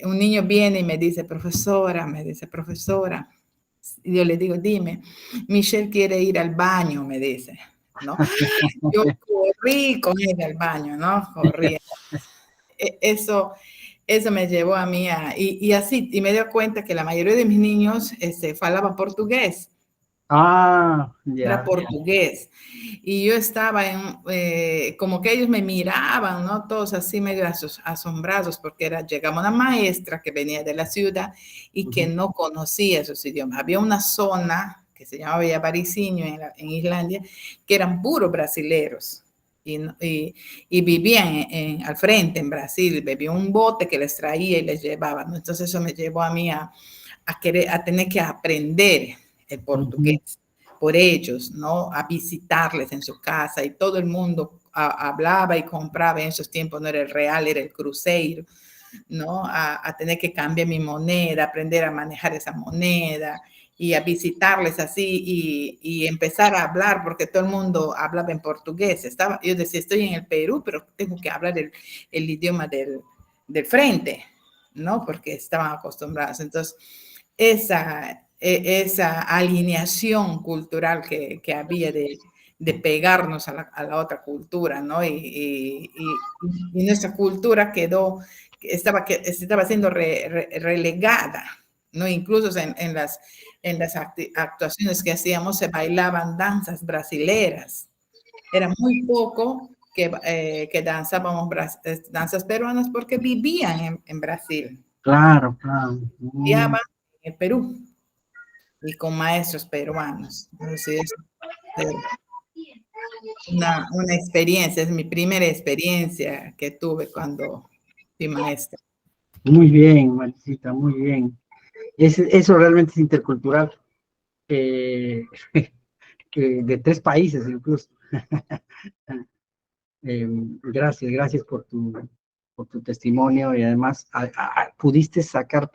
un niño viene y me dice, profesora, y yo le digo, dime, Michelle quiere ir al baño, me dice, ¿no? Yo corrí con ella al baño, ¿no? Corrí. Eso me llevó a mí y así, y me dio cuenta que la mayoría de mis niños falaban portugués. Era portugués. Y yo estaba como que ellos me miraban, ¿no? Todos así medio asombrados porque llegaba una maestra que venía de la ciudad y que no conocía esos idiomas. Había una zona que se llamaba Villa Bariciño en Islandia, que eran puros brasileros. y vivían al frente en Brasil, bebía un bote que les traía y les llevaba, ¿no? Entonces eso me llevó a mí a tener que aprender el portugués por ellos, ¿no? A visitarles en su casa y todo el mundo hablaba y compraba. En esos tiempos no era el real, era el cruzeiro, ¿no? A tener que cambiar mi moneda, aprender a manejar esa moneda y a visitarles así y empezar a hablar, porque todo el mundo hablaba en portugués. Yo decía, estoy en el Perú, pero tengo que hablar el idioma del frente, ¿no? Porque estaban acostumbrados. Entonces, esa alineación cultural que había de pegarnos a la otra cultura, ¿no? Y nuestra cultura estaba siendo relegada, ¿no? Incluso en las actuaciones que hacíamos se bailaban danzas brasileras. Era muy poco que danzábamos danzas peruanas porque vivían en Brasil. Claro, claro. Viajaban en el Perú y con maestros peruanos. Entonces, una experiencia, es mi primera experiencia que tuve cuando fui maestra. Muy bien, Maricita, muy bien. Eso realmente es intercultural, de 3 países incluso. Gracias por tu testimonio y además pudiste sacar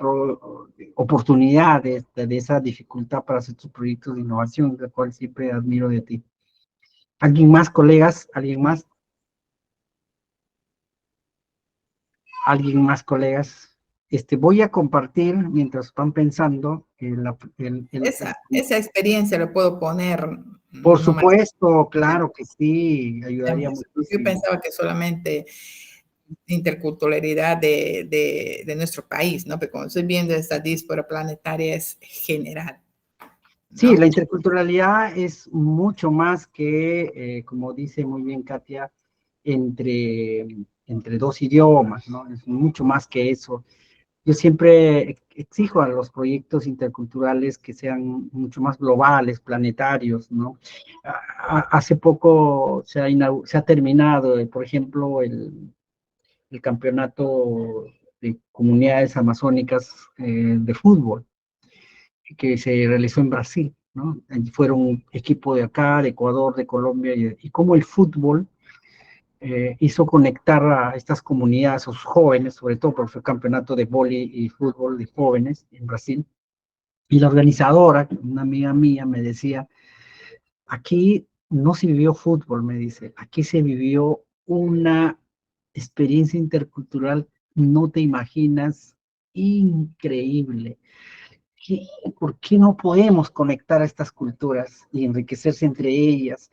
oportunidades de esa dificultad para hacer tus proyectos de innovación, la cual siempre admiro de ti. ¿Alguien más, colegas? ¿Alguien más? ¿Alguien más, colegas? Voy a compartir, mientras van pensando, esa experiencia lo puedo poner. Por supuesto, claro que sí, ayudaría muchísimo. Yo pensaba que solamente interculturalidad de nuestro país, ¿no? Pero cuando estoy viendo esta diáspora planetaria es general, ¿no? Sí, la interculturalidad es mucho más que, como dice muy bien Katia, entre 2 idiomas, ¿no? Es mucho más que eso. Yo siempre exijo a los proyectos interculturales que sean mucho más globales, planetarios, ¿no? Hace poco se ha terminado, por ejemplo, el campeonato de comunidades amazónicas de fútbol, que se realizó en Brasil, ¿no? Fueron un equipo de acá, de Ecuador, de Colombia, y cómo el fútbol hizo conectar a estas comunidades, a sus jóvenes, sobre todo porque fue campeonato de vóley y fútbol de jóvenes en Brasil. Y la organizadora, una amiga mía, me decía, aquí no se vivió fútbol, me dice, aquí se vivió una experiencia intercultural, no te imaginas, increíble. ¿Por qué no podemos conectar a estas culturas y enriquecerse entre ellas?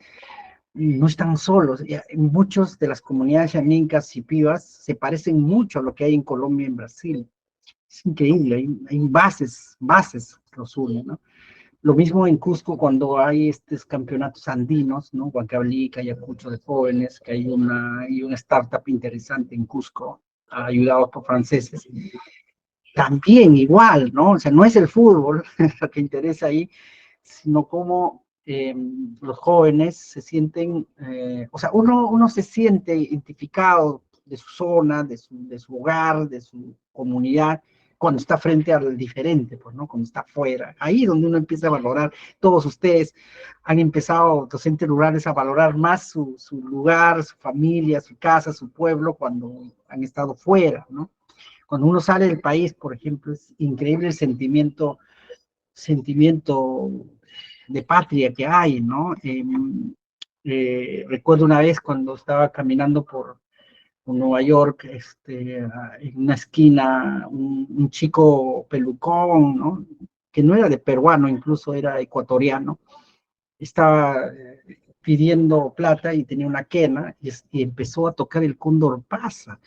No están solos. Muchas de las comunidades llanicas y pibas se parecen mucho a lo que hay en Colombia y en Brasil. Es increíble, hay bases que los unen, ¿no? Lo mismo en Cusco cuando hay estos campeonatos andinos, ¿no? Huancavelica, Ayacucho de jóvenes, que hay una startup interesante en Cusco, ayudados por franceses. También igual, ¿no? O sea, no es el fútbol lo que interesa ahí, sino cómo los jóvenes se sienten, o sea, uno se siente identificado de su zona, de su hogar, de su comunidad, cuando está frente al diferente, pues, ¿no? Cuando está afuera. Ahí donde uno empieza a valorar. Todos ustedes han empezado, docentes rurales, a valorar más su lugar, su familia, su casa, su pueblo, cuando han estado fuera, ¿no? Cuando uno sale del país, por ejemplo, es increíble el sentimiento de patria que hay, ¿no? Recuerdo una vez cuando estaba caminando por Nueva York, en una esquina, un chico pelucón, ¿no? Que no era de peruano, incluso era ecuatoriano, estaba pidiendo plata y tenía una quena y empezó a tocar el cóndor pasa.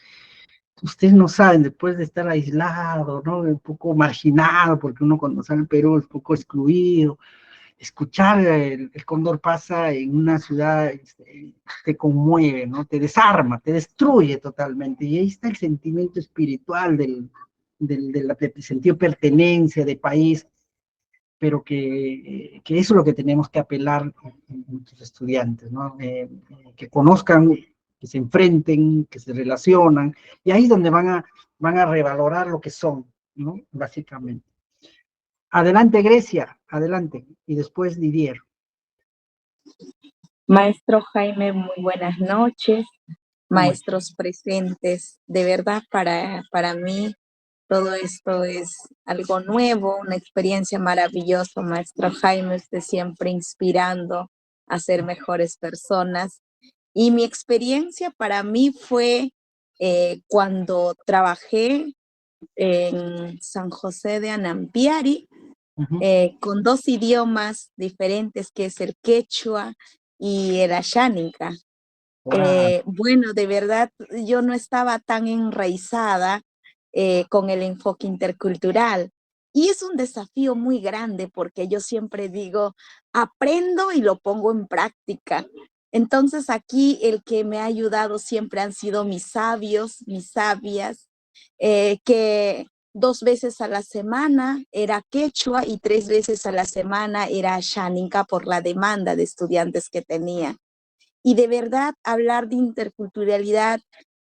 Ustedes no saben, después de estar aislado, ¿no? Un poco marginado, porque uno cuando sale al Perú es un poco excluido, escuchar el cóndor pasa en una ciudad te conmueve, ¿no? Te desarma, te destruye totalmente. Y ahí está el sentimiento espiritual del sentido de pertenencia, de país, pero que eso es lo que tenemos que apelar a nuestros estudiantes, ¿no? Que conozcan, que se enfrenten, que se relacionan, y ahí es donde van a revalorar lo que son, ¿no? Básicamente. Adelante, Grecia, adelante, y después Didier. Maestro Jaime, muy buenas noches. Maestros presentes, de verdad para mí todo esto es algo nuevo, una experiencia maravillosa, maestro Jaime, usted siempre inspirando a ser mejores personas. Y mi experiencia para mí fue cuando trabajé en San José de Anampiari, con dos idiomas diferentes, que es el quechua y el ayánica. Bueno, de verdad, yo no estaba tan enraizada con el enfoque intercultural. Y es un desafío muy grande porque yo siempre digo, aprendo y lo pongo en práctica. Entonces aquí el que me ha ayudado siempre han sido mis sabios, mis sabias, que 2 veces a la semana era quechua y 3 veces a la semana era xánica por la demanda de estudiantes que tenía. Y de verdad, hablar de interculturalidad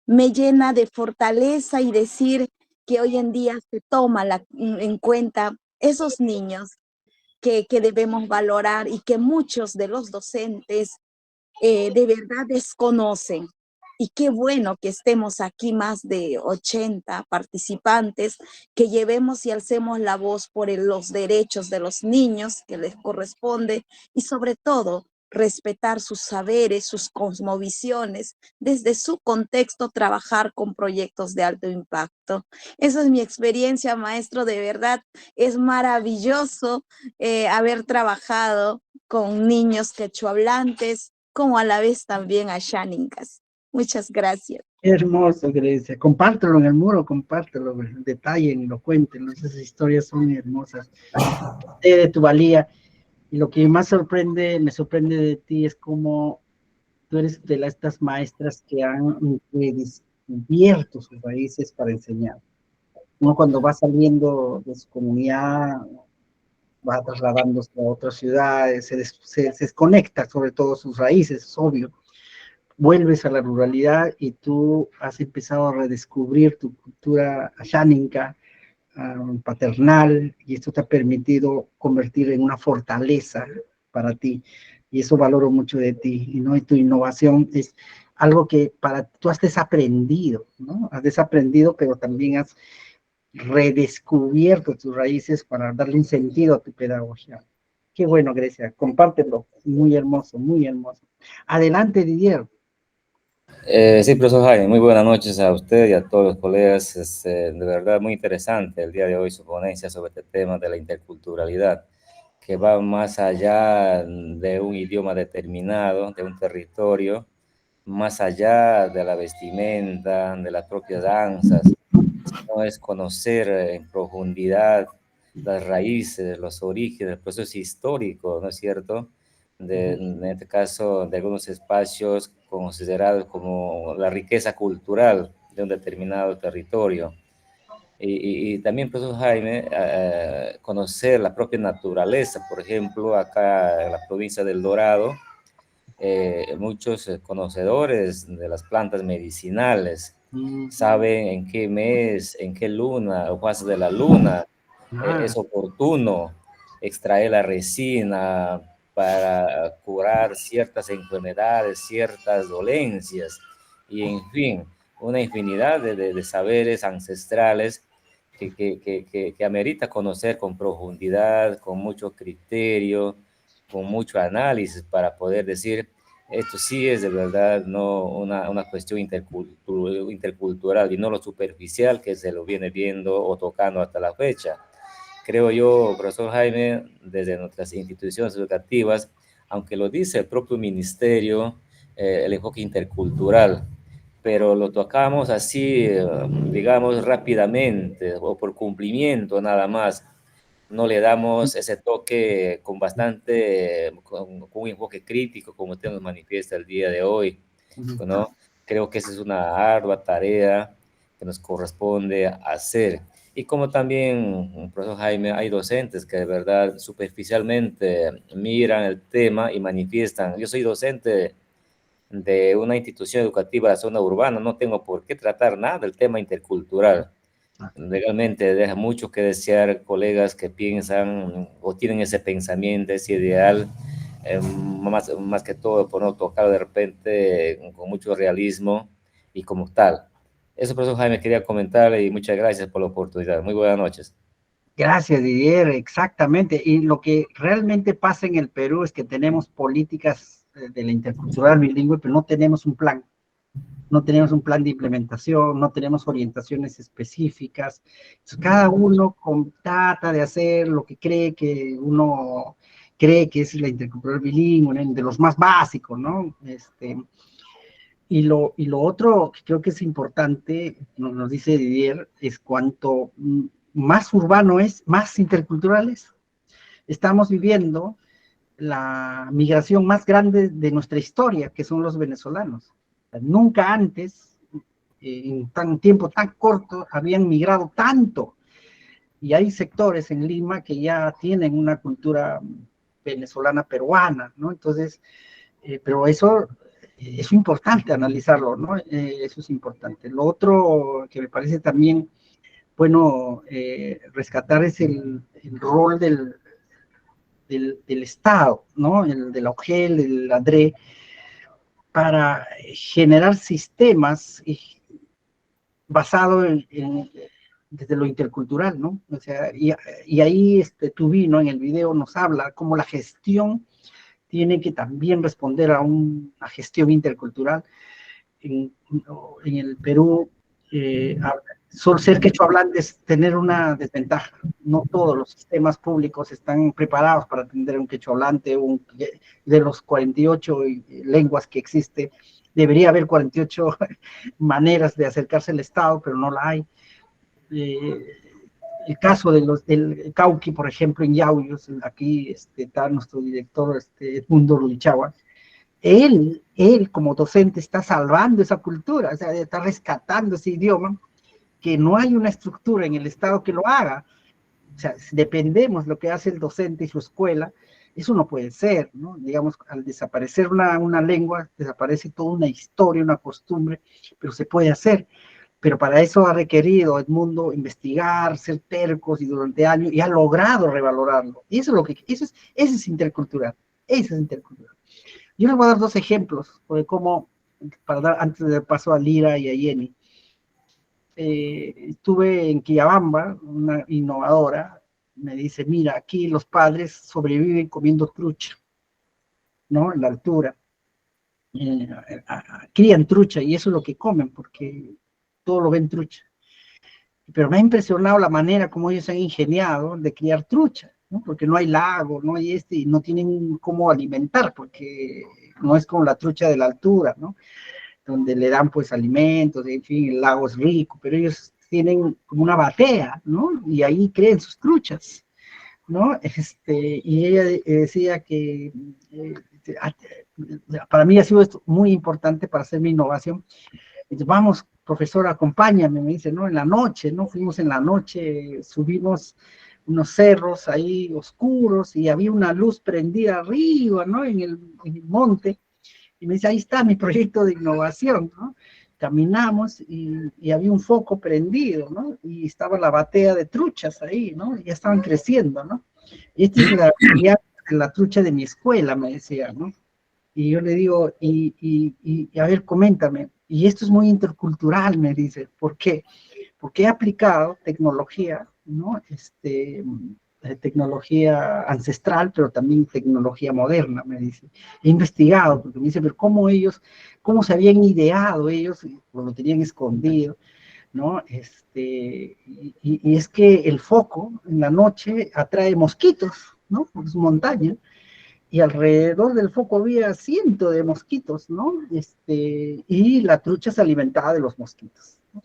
me llena de fortaleza y decir que hoy en día se toma en cuenta esos niños que debemos valorar y que muchos de los docentes de verdad desconocen. Y qué bueno que estemos aquí más de 80 participantes, que llevemos y alcemos la voz por los derechos de los niños que les corresponde y sobre todo respetar sus saberes, sus cosmovisiones, desde su contexto trabajar con proyectos de alto impacto. Esa es mi experiencia, maestro, de verdad es maravilloso haber trabajado con niños quechohablantes, como a la vez también ayánicas. Muchas gracias. Qué hermoso, Grecia. Compártelo en el muro, compártelo, detallen, cuéntenlo. Esas historias son hermosas. De tu valía. Y lo que más me sorprende de ti es cómo tú eres de estas maestras que han descubierto sus raíces para enseñar. Uno cuando va saliendo de su comunidad, va trasladándose a otras ciudades, se desconecta sobre todo sus raíces, es obvio. Vuelves a la ruralidad y tú has empezado a redescubrir tu cultura ayánica, paternal, y esto te ha permitido convertir en una fortaleza para ti, y eso valoro mucho de ti, y no, y tu innovación es algo que tú has desaprendido, ¿no? Has desaprendido, pero también has redescubierto tus raíces para darle un sentido a tu pedagogía. Qué bueno, Grecia, compártelo, muy hermoso, muy hermoso. Adelante, Didier. Sí, profesor Jaime, muy buenas noches a usted y a todos los colegas. Es de verdad muy interesante el día de hoy su ponencia sobre este tema de la interculturalidad, que va más allá de un idioma determinado, de un territorio, más allá de la vestimenta, de las propias danzas, sino es conocer en profundidad las raíces, los orígenes, el proceso histórico, ¿no es cierto? En este caso, de algunos espacios considerados como la riqueza cultural de un determinado territorio. Y también, profesor Jaime, conocer la propia naturaleza. Por ejemplo, acá en la provincia del Dorado, muchos conocedores de las plantas medicinales saben en qué mes, en qué luna o fase de la luna es oportuno extraer la resina para curar ciertas enfermedades, ciertas dolencias, y en fin, una infinidad de saberes ancestrales que amerita conocer con profundidad, con mucho criterio, con mucho análisis para poder decir, esto sí es de verdad no una cuestión intercultural y no lo superficial que se lo viene viendo o tocando hasta la fecha. Creo yo, profesor Jaime, desde nuestras instituciones educativas, aunque lo dice el propio ministerio, el enfoque intercultural, pero lo tocamos así, digamos, rápidamente o por cumplimiento nada más. No le damos ese toque con con un enfoque crítico, como usted nos manifiesta el día de hoy, ¿no? Creo que esa es una ardua tarea que nos corresponde hacer. Y como también, profesor Jaime, hay docentes que de verdad superficialmente miran el tema y manifiestan. Yo soy docente de una institución educativa de la zona urbana, no tengo por qué tratar nada del tema intercultural. Legalmente deja mucho que desear colegas que piensan o tienen ese pensamiento, ese ideal, más que todo por no tocar de repente con mucho realismo y como tal. Eso, profesor Jaime, quería comentarle y muchas gracias por la oportunidad. Muy buenas noches. Gracias, Didier, exactamente. Y lo que realmente pasa en el Perú es que tenemos políticas de la intercultural bilingüe, pero no tenemos un plan. No tenemos un plan de implementación, no tenemos orientaciones específicas. Entonces, cada uno trata de hacer lo que cree que uno cree que es la intercultural bilingüe, de los más básicos, ¿no? Y lo otro que creo que es importante, nos dice Didier, es cuanto más urbano es, más intercultural es. Estamos viviendo la migración más grande de nuestra historia, que son los venezolanos. Nunca antes, en tan tiempo tan corto, habían migrado tanto. Y hay sectores en Lima que ya tienen una cultura venezolana peruana, ¿no? Entonces, pero eso es importante analizarlo, ¿no? Eso es importante. Lo otro que me parece también bueno rescatar es el rol del Estado, ¿no? El de la OGEL, el ADRE, para generar sistemas basados desde lo intercultural, ¿no? O sea, y ahí Tubí, ¿no? En el video nos habla cómo la gestión tiene que también responder a una gestión intercultural. En el Perú, ser quechohablantes es tener una desventaja. No todos los sistemas públicos están preparados para atender a un quechohablante. De los 48 lenguas que existe, debería haber 48 maneras de acercarse al Estado, pero no la hay. El caso del Cauqui, por ejemplo, en Yauyos, aquí está nuestro director Edmundo Rudichagua. Él como docente está salvando esa cultura, o sea, está rescatando ese idioma, que no hay una estructura en el Estado que lo haga. O sea, dependemos de lo que hace el docente y su escuela, eso no puede ser, ¿no? Digamos, al desaparecer una lengua, desaparece toda una historia, una costumbre, pero se puede hacer. Pero para eso ha requerido Edmundo investigar, ser tercos y durante años, y ha logrado revalorarlo. Y eso es lo que, ese es intercultural, ese es intercultural. Yo les voy a dar dos ejemplos de cómo, antes de dar paso a Lira y a Jenny. Estuve en Quillabamba, una innovadora, me dice, mira, aquí los padres sobreviven comiendo trucha, ¿no? En la altura. Crían trucha y eso es lo que comen, porque todo lo ven trucha. Pero me ha impresionado la manera como ellos se han ingeniado de criar trucha, ¿no? Porque no hay lago, no hay y no tienen cómo alimentar, porque no es como la trucha de la altura, ¿no? Donde le dan pues alimentos, en fin, el lago es rico, pero ellos tienen como una batea, ¿no? Y ahí crían sus truchas, ¿no? Y ella decía que para mí ha sido esto muy importante para hacer mi innovación. Entonces, vamos, profesor, acompáñame, me dice, ¿no? En la noche, ¿no? Fuimos en la noche, subimos unos cerros ahí oscuros y había una luz prendida arriba, ¿no? En el monte. Y me dice, ahí está mi proyecto de innovación, ¿no? Caminamos y había un foco prendido, ¿no? Y estaba la batea de truchas ahí, ¿no? Y ya estaban creciendo, ¿no? Y esta es la trucha de mi escuela, me decía, ¿no? Y yo le digo, a ver, coméntame. Y esto es muy intercultural, me dice. ¿Por qué? Porque he aplicado tecnología, ¿no? Tecnología ancestral, pero también tecnología moderna, me dice. He investigado, porque me dice, pero cómo se habían ideado ellos, o lo tenían escondido, ¿no? Y es que el foco en la noche atrae mosquitos, ¿no? Porque es montaña, y alrededor del foco había cientos de mosquitos, ¿no? Y la trucha se alimentaba de los mosquitos, ¿no?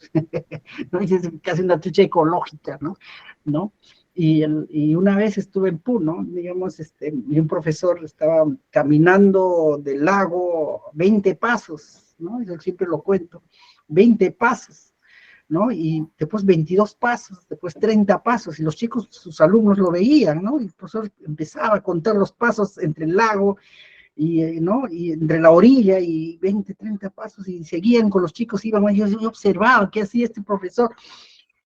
¿No? Es casi una trucha ecológica, ¿no? Y una vez estuve en Puno, digamos, y un profesor estaba caminando del lago 20 pasos, ¿no? Yo siempre lo cuento, 20 pasos, ¿no? Y después 22 pasos, después 30 pasos, y los chicos, sus alumnos lo veían, ¿no? Y el profesor empezaba a contar los pasos entre el lago ¿no? Y entre la orilla y 20, 30 pasos, y seguían con los chicos, iban, yo observaba qué hacía este profesor,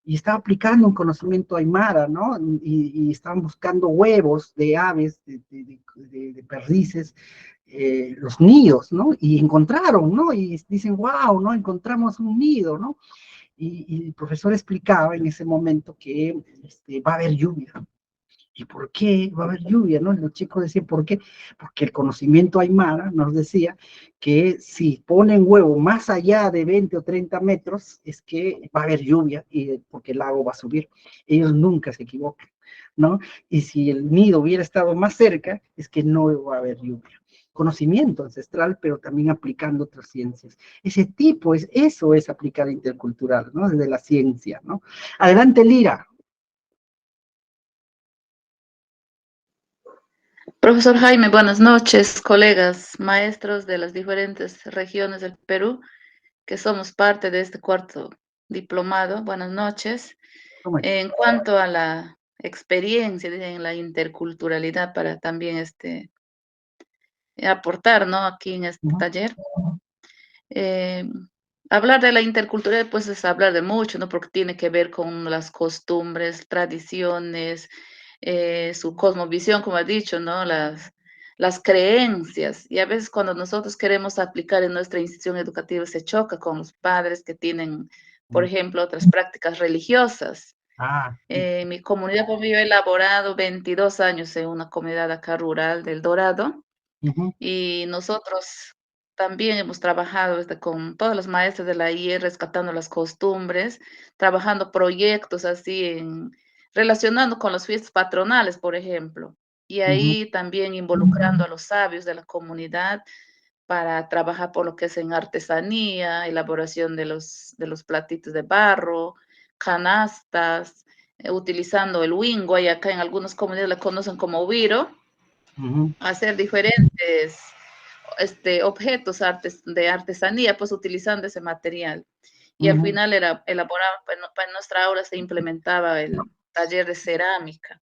y estaba aplicando un conocimiento aymara, ¿no? Y estaban buscando huevos de aves, de perdices, los nidos, ¿no? Y encontraron, ¿no? Y dicen, wow, ¿no? Encontramos un nido, ¿no? Y el profesor explicaba en ese momento que va a haber lluvia. ¿Y por qué va a haber lluvia? ¿No? Los chicos decían, ¿por qué? Porque el conocimiento aymara nos decía que si ponen huevo más allá de 20 o 30 metros, es que va a haber lluvia y porque el lago va a subir. Ellos nunca se equivocan, ¿no? Y si el nido hubiera estado más cerca, es que no va a haber lluvia. Conocimiento ancestral, pero también aplicando otras ciencias. Ese tipo, eso es aplicar intercultural, ¿no? Desde la ciencia, ¿no? Adelante, Lira. Profesor Jaime, buenas noches, colegas, maestros de las diferentes regiones del Perú, que somos parte de este cuarto diplomado. Buenas noches. En cuanto a la experiencia en la interculturalidad, para también aportar, ¿no? Aquí en este taller. Eh, Hablar de la interculturalidad, pues es hablar de mucho, ¿no? Porque tiene que ver con las costumbres, tradiciones, su cosmovisión, como ha dicho, ¿no? Las creencias. Y a veces cuando nosotros queremos aplicar en nuestra institución educativa se choca con los padres que tienen, por ejemplo, otras prácticas religiosas. Mi comunidad, pues, yo he elaborado 22 años en una comunidad acá rural del Dorado. Y nosotros también hemos trabajado con todos los maestros de la IE, rescatando las costumbres, trabajando proyectos así, relacionando con las fiestas patronales, por ejemplo. Y ahí también involucrando a los sabios de la comunidad para trabajar por lo que es en artesanía, elaboración de los platitos de barro, canastas, utilizando el wingo, y acá en algunas comunidades la conocen como viro, hacer diferentes objetos de artesanía, pues utilizando ese material. Y al final elaboraba, para nuestra aula se implementaba el taller de cerámica,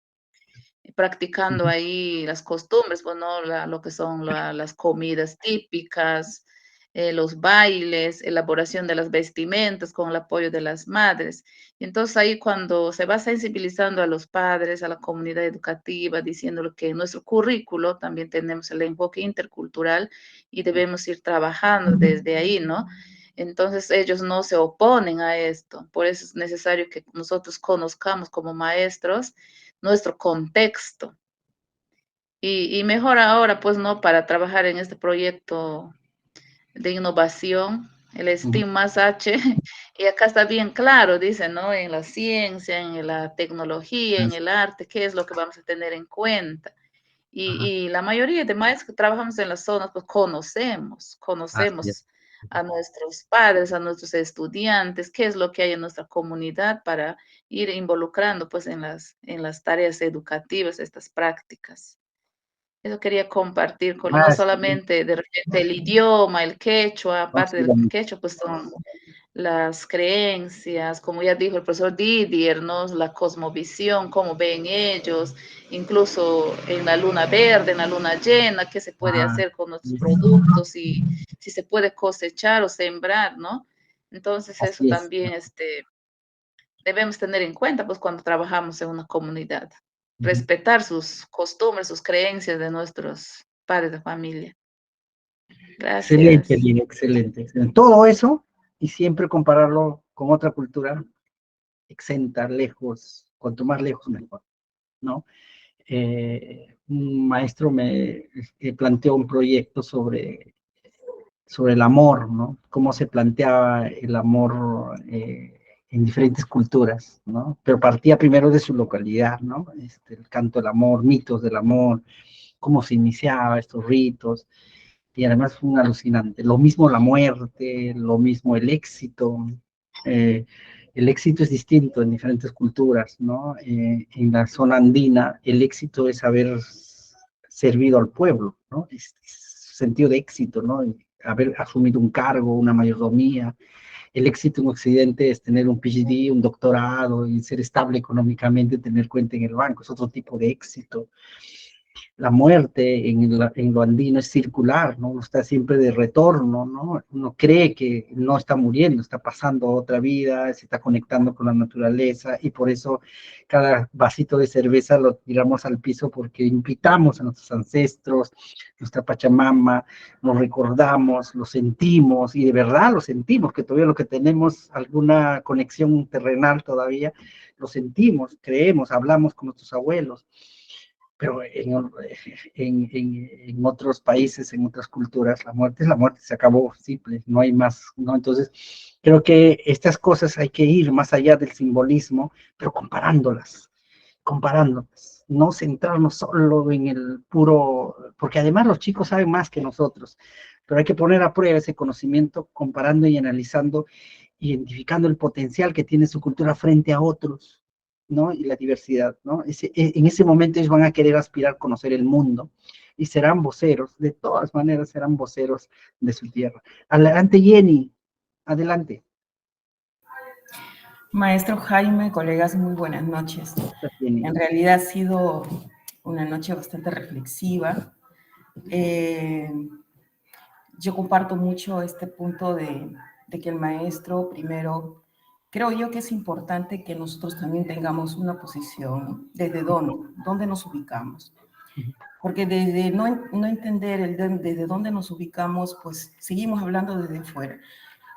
practicando ahí las costumbres, pues, ¿no? Lo que son las comidas típicas, los bailes, elaboración de las vestimentas con el apoyo de las madres. Y entonces ahí cuando se va sensibilizando a los padres, a la comunidad educativa, diciéndole que en nuestro currículo también tenemos el enfoque intercultural y debemos ir trabajando desde ahí, ¿no? Entonces ellos no se oponen a esto. Por eso es necesario que nosotros conozcamos como maestros nuestro contexto. Y mejor ahora, pues, ¿no? Para trabajar en este proyecto de innovación, el STEAM más H, y acá está bien claro, dice, ¿no? En la ciencia, en la tecnología, en el arte, ¿qué es lo que vamos a tener en cuenta? Y la mayoría de maestros que trabajamos en las zonas, pues conocemos a nuestros padres, a nuestros estudiantes, qué es lo que hay en nuestra comunidad para ir involucrando, pues, en las tareas educativas, estas prácticas. Eso quería compartir no solamente de repente el idioma, el quechua, aparte del quechua, pues son las creencias, como ya dijo el profesor Didier, ¿no? La cosmovisión, cómo ven ellos, incluso en la luna verde, en la luna llena, qué se puede hacer con nuestros productos y si se puede cosechar o sembrar, ¿no? Entonces eso también debemos tener en cuenta, pues, cuando trabajamos en una comunidad. Respetar sus costumbres, sus creencias de nuestros padres de familia. Gracias. Excelente, Lina, excelente, excelente. Todo eso, y siempre compararlo con otra cultura exenta, lejos, cuanto más lejos mejor, ¿no? Un maestro me planteó un proyecto sobre el amor, ¿no? Cómo se planteaba el amor en diferentes culturas, ¿no? Pero partía primero de su localidad, ¿no? El canto del amor, mitos del amor, cómo se iniciaba estos ritos, y además fue un alucinante. Lo mismo la muerte, lo mismo el éxito. El éxito es distinto en diferentes culturas, ¿no? En la zona andina, el éxito es haber servido al pueblo, ¿no? Sentido de éxito, ¿no? Haber asumido un cargo, una mayordomía, el éxito en Occidente es tener un PhD, un doctorado y ser estable económicamente, tener cuenta en el banco, es otro tipo de éxito. La muerte en lo andino es circular, ¿no? Uno está siempre de retorno, ¿no? Uno cree que no está muriendo, está pasando a otra vida, se está conectando con la naturaleza, y por eso cada vasito de cerveza lo tiramos al piso porque invitamos a nuestros ancestros, nuestra Pachamama, nos recordamos, lo sentimos, y de verdad lo sentimos, que todavía lo que tenemos alguna conexión terrenal todavía, lo sentimos, creemos, hablamos con nuestros abuelos. Pero en otros países, en otras culturas, la muerte es la muerte, se acabó, simple, no hay más, ¿no? Entonces, creo que estas cosas hay que ir más allá del simbolismo, pero comparándolas, no centrarnos solo en el puro, porque además los chicos saben más que nosotros, pero hay que poner a prueba ese conocimiento comparando y analizando, identificando el potencial que tiene su cultura frente a otros, ¿no? Y la diversidad, ¿no? En ese momento ellos van a querer aspirar a conocer el mundo y serán voceros, de todas maneras serán voceros de su tierra. Adelante, Jenny, adelante. Maestro Jaime, colegas, muy buenas noches. En realidad ha sido una noche bastante reflexiva. Yo comparto mucho este punto de que el maestro, primero, creo yo que es importante que nosotros también tengamos una posición, ¿no? ¿Desde dónde nos ubicamos? Porque desde no entender desde dónde nos ubicamos, pues seguimos hablando desde fuera.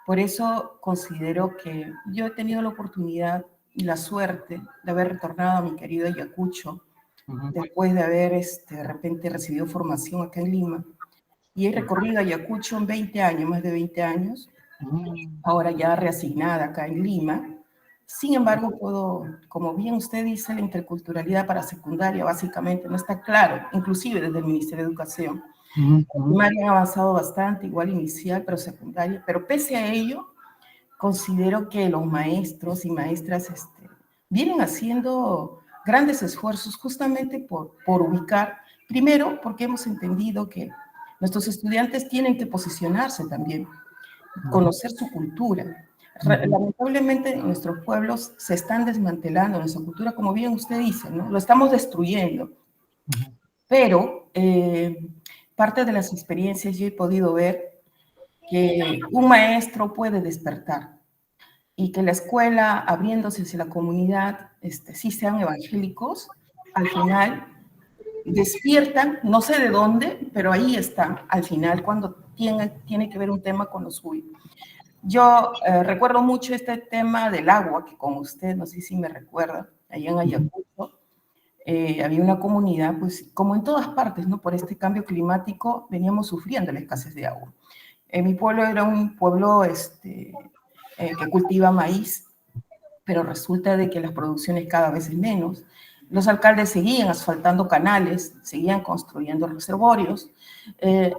Por eso considero que yo he tenido la oportunidad y la suerte de haber retornado a mi querido Ayacucho, después de haber de repente recibido formación acá en Lima, y he recorrido Ayacucho en 20 años, más de 20 años, ahora ya reasignada acá en Lima. Sin embargo, como bien usted dice, la interculturalidad para secundaria básicamente no está claro, inclusive desde el Ministerio de Educación. Primaria ha avanzado bastante, igual inicial, pero secundaria. Pero pese a ello, considero que los maestros y maestras vienen haciendo grandes esfuerzos justamente por ubicar, primero porque hemos entendido que nuestros estudiantes tienen que posicionarse también, conocer su cultura. Lamentablemente en nuestros pueblos se están desmantelando nuestra cultura, como bien usted dice, ¿no? Lo estamos destruyendo. Pero parte de las experiencias yo he podido ver que un maestro puede despertar y que la escuela, abriéndose hacia la comunidad, sí sean evangélicos, al final despiertan, no sé de dónde, pero ahí está, al final, cuando tiene que ver un tema con lo suyo. Yo recuerdo mucho este tema del agua, que con usted, no sé si me recuerda, allá en Ayacucho, había una comunidad, pues como en todas partes, ¿no? Por este cambio climático veníamos sufriendo la escasez de agua. Mi pueblo era un pueblo que cultiva maíz, pero resulta de que las producciones cada vez es menos. Los alcaldes seguían asfaltando canales, seguían construyendo reservorios,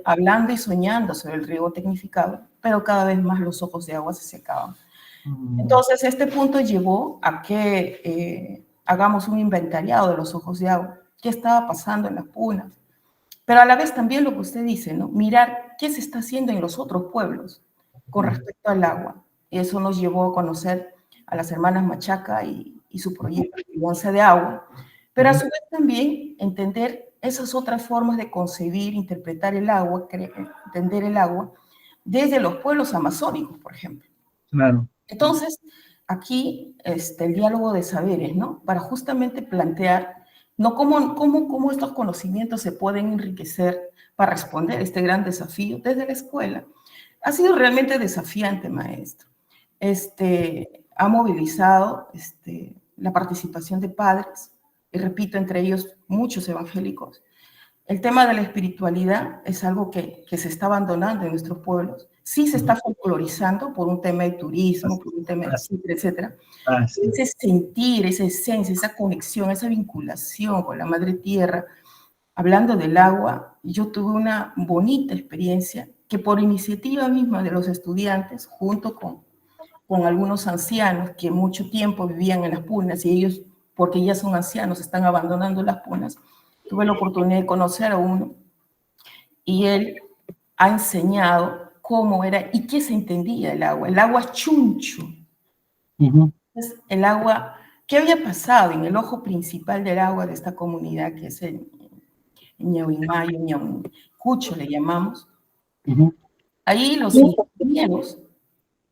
hablando y soñando sobre el riego tecnificado, pero cada vez más los ojos de agua se secaban. Entonces, este punto llevó a que hagamos un inventariado de los ojos de agua, qué estaba pasando en las punas, pero a la vez también lo que usted dice, ¿no? Mirar qué se está haciendo en los otros pueblos con respecto al agua. Y eso nos llevó a conocer a las hermanas Machaca y su proyecto de crianza de agua, pero a su vez también entender esas otras formas de concebir, interpretar el agua, entender el agua desde los pueblos amazónicos, por ejemplo. Claro. Entonces, aquí el diálogo de saberes, ¿no? Para justamente plantear, ¿no? cómo estos conocimientos se pueden enriquecer para responder a este gran desafío desde la escuela. Ha sido realmente desafiante, maestro. Ha movilizado la participación de padres, y repito, entre ellos muchos evangélicos. El tema de la espiritualidad es algo que se está abandonando en nuestros pueblos. Sí se está folclorizando por un tema de turismo, por un tema de etcétera. Ese sentir, esa esencia, esa conexión, esa vinculación con la madre tierra. Hablando del agua, yo tuve una bonita experiencia que por iniciativa misma de los estudiantes, junto con algunos ancianos que mucho tiempo vivían en las punas y ellos, porque ya son ancianos, están abandonando las punas, tuve la oportunidad de conocer a uno y él ha enseñado cómo era y qué se entendía el agua chuncho. Entonces, el agua, ¿qué había pasado en el ojo principal del agua de esta comunidad, que es el Ñauimayo, Ñaucucho le llamamos? Ahí los ingenieros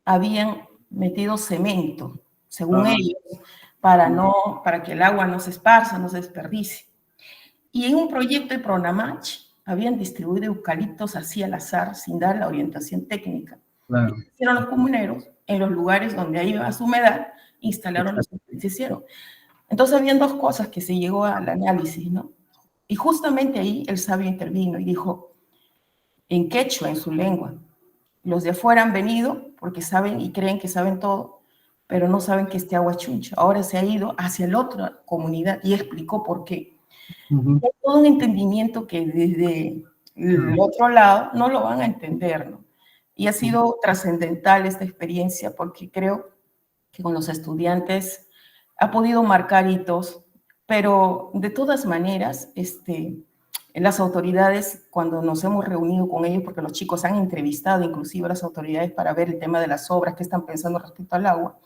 habían metido cemento, según ellos, para que el agua no se esparza, no se desperdicie. Y en un proyecto de Pronamach habían distribuido eucaliptos así al azar, sin dar la orientación técnica. Claro. Hicieron los comuneros, en los lugares donde hay más humedad, instalaron los que se hicieron. Entonces habían dos cosas que se llegó al análisis, ¿no? Y justamente ahí el sabio intervino y dijo, en quechua, en su lengua, los de afuera han venido porque saben y creen que saben todo, pero no saben que este agua es chuncha. Ahora se ha ido hacia la otra comunidad y explicó por qué. Hay todo un entendimiento que desde el otro lado no lo van a entender, ¿no? Y ha sido trascendental esta experiencia porque creo que con los estudiantes ha podido marcar hitos, pero de todas maneras, las autoridades, cuando nos hemos reunido con ellos, porque los chicos han entrevistado inclusive a las autoridades para ver el tema de las obras, qué están pensando respecto al agua,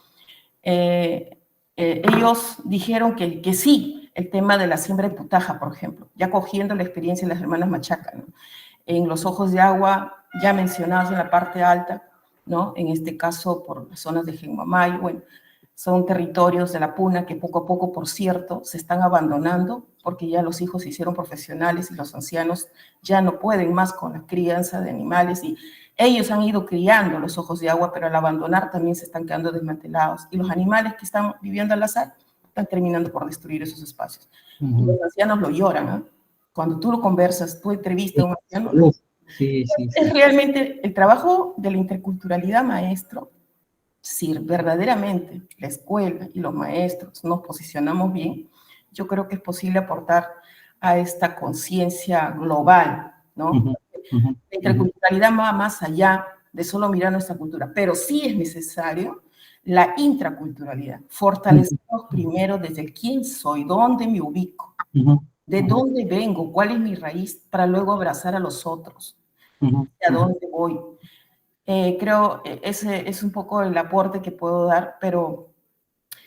ellos dijeron que sí, el tema de la siembra de putaja, por ejemplo, ya cogiendo la experiencia de las hermanas Machaca, ¿no? En los ojos de agua, ya mencionados en la parte alta, ¿no? En este caso por las zonas de Genguamayo, bueno, son territorios de la Puna que poco a poco, por cierto, se están abandonando porque ya los hijos se hicieron profesionales y los ancianos ya no pueden más con la crianza de animales y ellos han ido criando los ojos de agua, pero al abandonar también se están quedando desmantelados y los animales que están viviendo al azar están terminando por destruir esos espacios. Y los ancianos lo lloran, ¿eh? Cuando tú lo conversas, tú entrevistas a un anciano, es realmente el trabajo de la interculturalidad, maestro. Si verdaderamente la escuela y los maestros nos posicionamos bien, yo creo que es posible aportar a esta conciencia global, ¿no? La interculturalidad va más allá de solo mirar nuestra cultura, pero sí es necesario la intraculturalidad. Fortalecemos primero desde el quién soy, dónde me ubico, de dónde vengo, cuál es mi raíz, para luego abrazar a los otros, a dónde voy. Creo ese es un poco el aporte que puedo dar, pero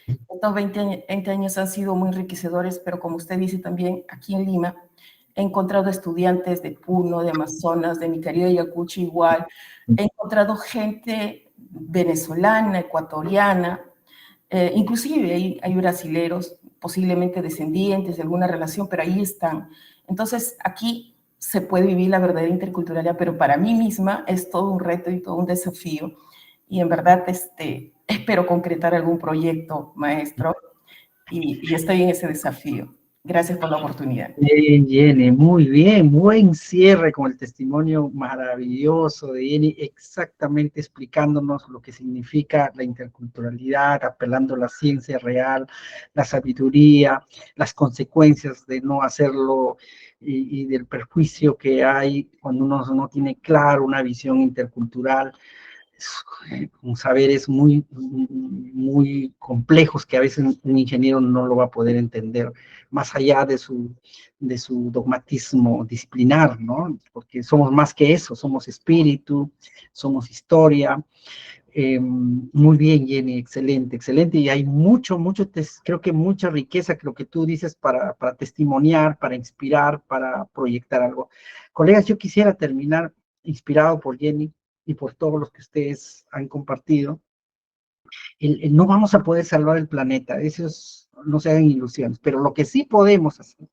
estos 20 años han sido muy enriquecedores, pero como usted dice también, aquí en Lima he encontrado estudiantes de Puno, de Amazonas, de mi querido Ayacucho igual, he encontrado gente venezolana, ecuatoriana, inclusive hay brasileros, posiblemente descendientes de alguna relación, pero ahí están. Entonces, aquí se puede vivir la verdadera interculturalidad, pero para mí misma es todo un reto y todo un desafío. Y en verdad, espero concretar algún proyecto, maestro, y estoy en ese desafío. Gracias por la oportunidad. Bien, Jenny, muy bien, buen cierre con el testimonio maravilloso de Jenny, exactamente explicándonos lo que significa la interculturalidad, apelando a la ciencia real, la sabiduría, las consecuencias de no hacerlo y del perjuicio que hay cuando uno no tiene claro una visión intercultural, con saberes muy complejos que a veces un ingeniero no lo va a poder entender, más allá de su dogmatismo disciplinar, ¿no? Porque somos más que eso, somos espíritu, somos historia. Muy bien, Jenny, excelente, excelente, y hay creo que mucha riqueza, que lo que tú dices, para testimoniar, para inspirar, para proyectar algo. Colegas, yo quisiera terminar inspirado por Jenny y por todos los que ustedes han compartido. No vamos a poder salvar el planeta, no se hagan ilusiones, pero lo que sí podemos hacer,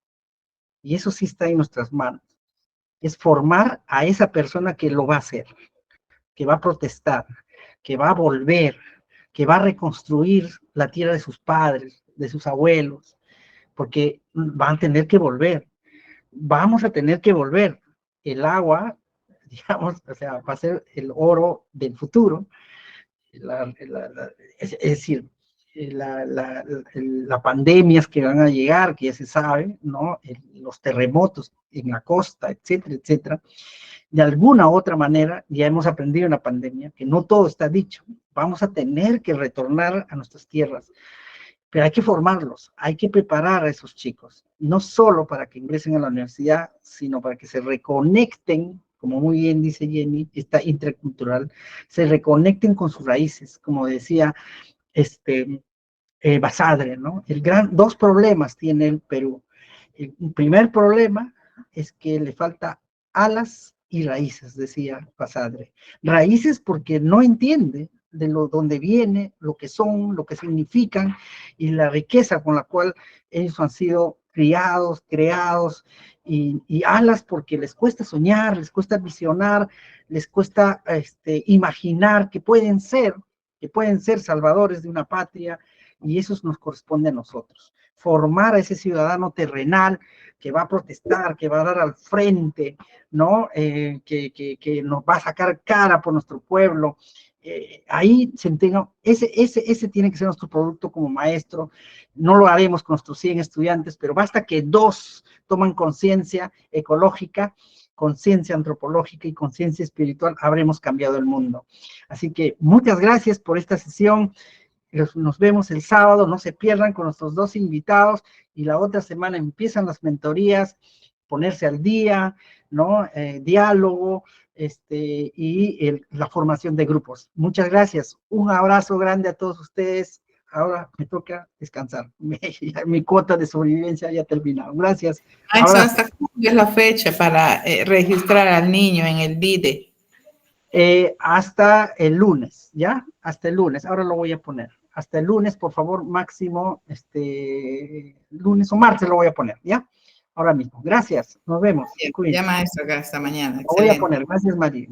y eso sí está en nuestras manos, es formar a esa persona que lo va a hacer, que va a protestar, que va a volver, que va a reconstruir la tierra de sus padres, de sus abuelos, porque van a tener que volver. Vamos a tener que volver. El agua, digamos, o sea, va a ser el oro del futuro. Es decir, las pandemias que van a llegar, que ya se sabe, ¿no? Los terremotos en la costa, etcétera, etcétera. De alguna u otra manera, ya hemos aprendido en la pandemia que no todo está dicho. Vamos a tener que retornar a nuestras tierras, pero hay que formarlos, hay que preparar a esos chicos, no solo para que ingresen a la universidad, sino para que se reconecten como muy bien dice Jenny, esta intercultural, se reconecten con sus raíces, como decía Basadre, ¿no? Dos problemas tiene el Perú. El primer problema es que le falta alas y raíces, decía Basadre. Raíces porque no entiende de dónde viene, lo que son, lo que significan y la riqueza con la cual ellos han sido criados, creados, y alas porque les cuesta soñar, les cuesta visionar, les cuesta imaginar que pueden ser salvadores de una patria, y eso nos corresponde a nosotros. Formar a ese ciudadano terrenal que va a protestar, que va a dar al frente, ¿no? Que nos va a sacar cara por nuestro pueblo. Ahí se entiende, ese tiene que ser nuestro producto como maestro. No lo haremos con nuestros 100 estudiantes, pero basta que 2 toman conciencia ecológica, conciencia antropológica y conciencia espiritual, habremos cambiado el mundo. Así que muchas gracias por esta sesión. Nos vemos el sábado, no se pierdan con nuestros 2 invitados, y la otra semana empiezan las mentorías, ponerse al día, ¿no? Diálogo, y la formación de grupos. Muchas gracias. Un abrazo grande a todos ustedes. Ahora me toca descansar. Mi cuota de sobrevivencia ya ha terminado. Gracias. ¿Hasta cuándo es la fecha para registrar al niño en el DIDE? Hasta el lunes, ¿ya? Hasta el lunes. Ahora lo voy a poner. Hasta el lunes, por favor, máximo, lunes o martes lo voy a poner, ¿ya? Ahora mismo. Gracias. Nos vemos. Ya, maestro, hasta mañana. Lo voy a poner. Gracias, María.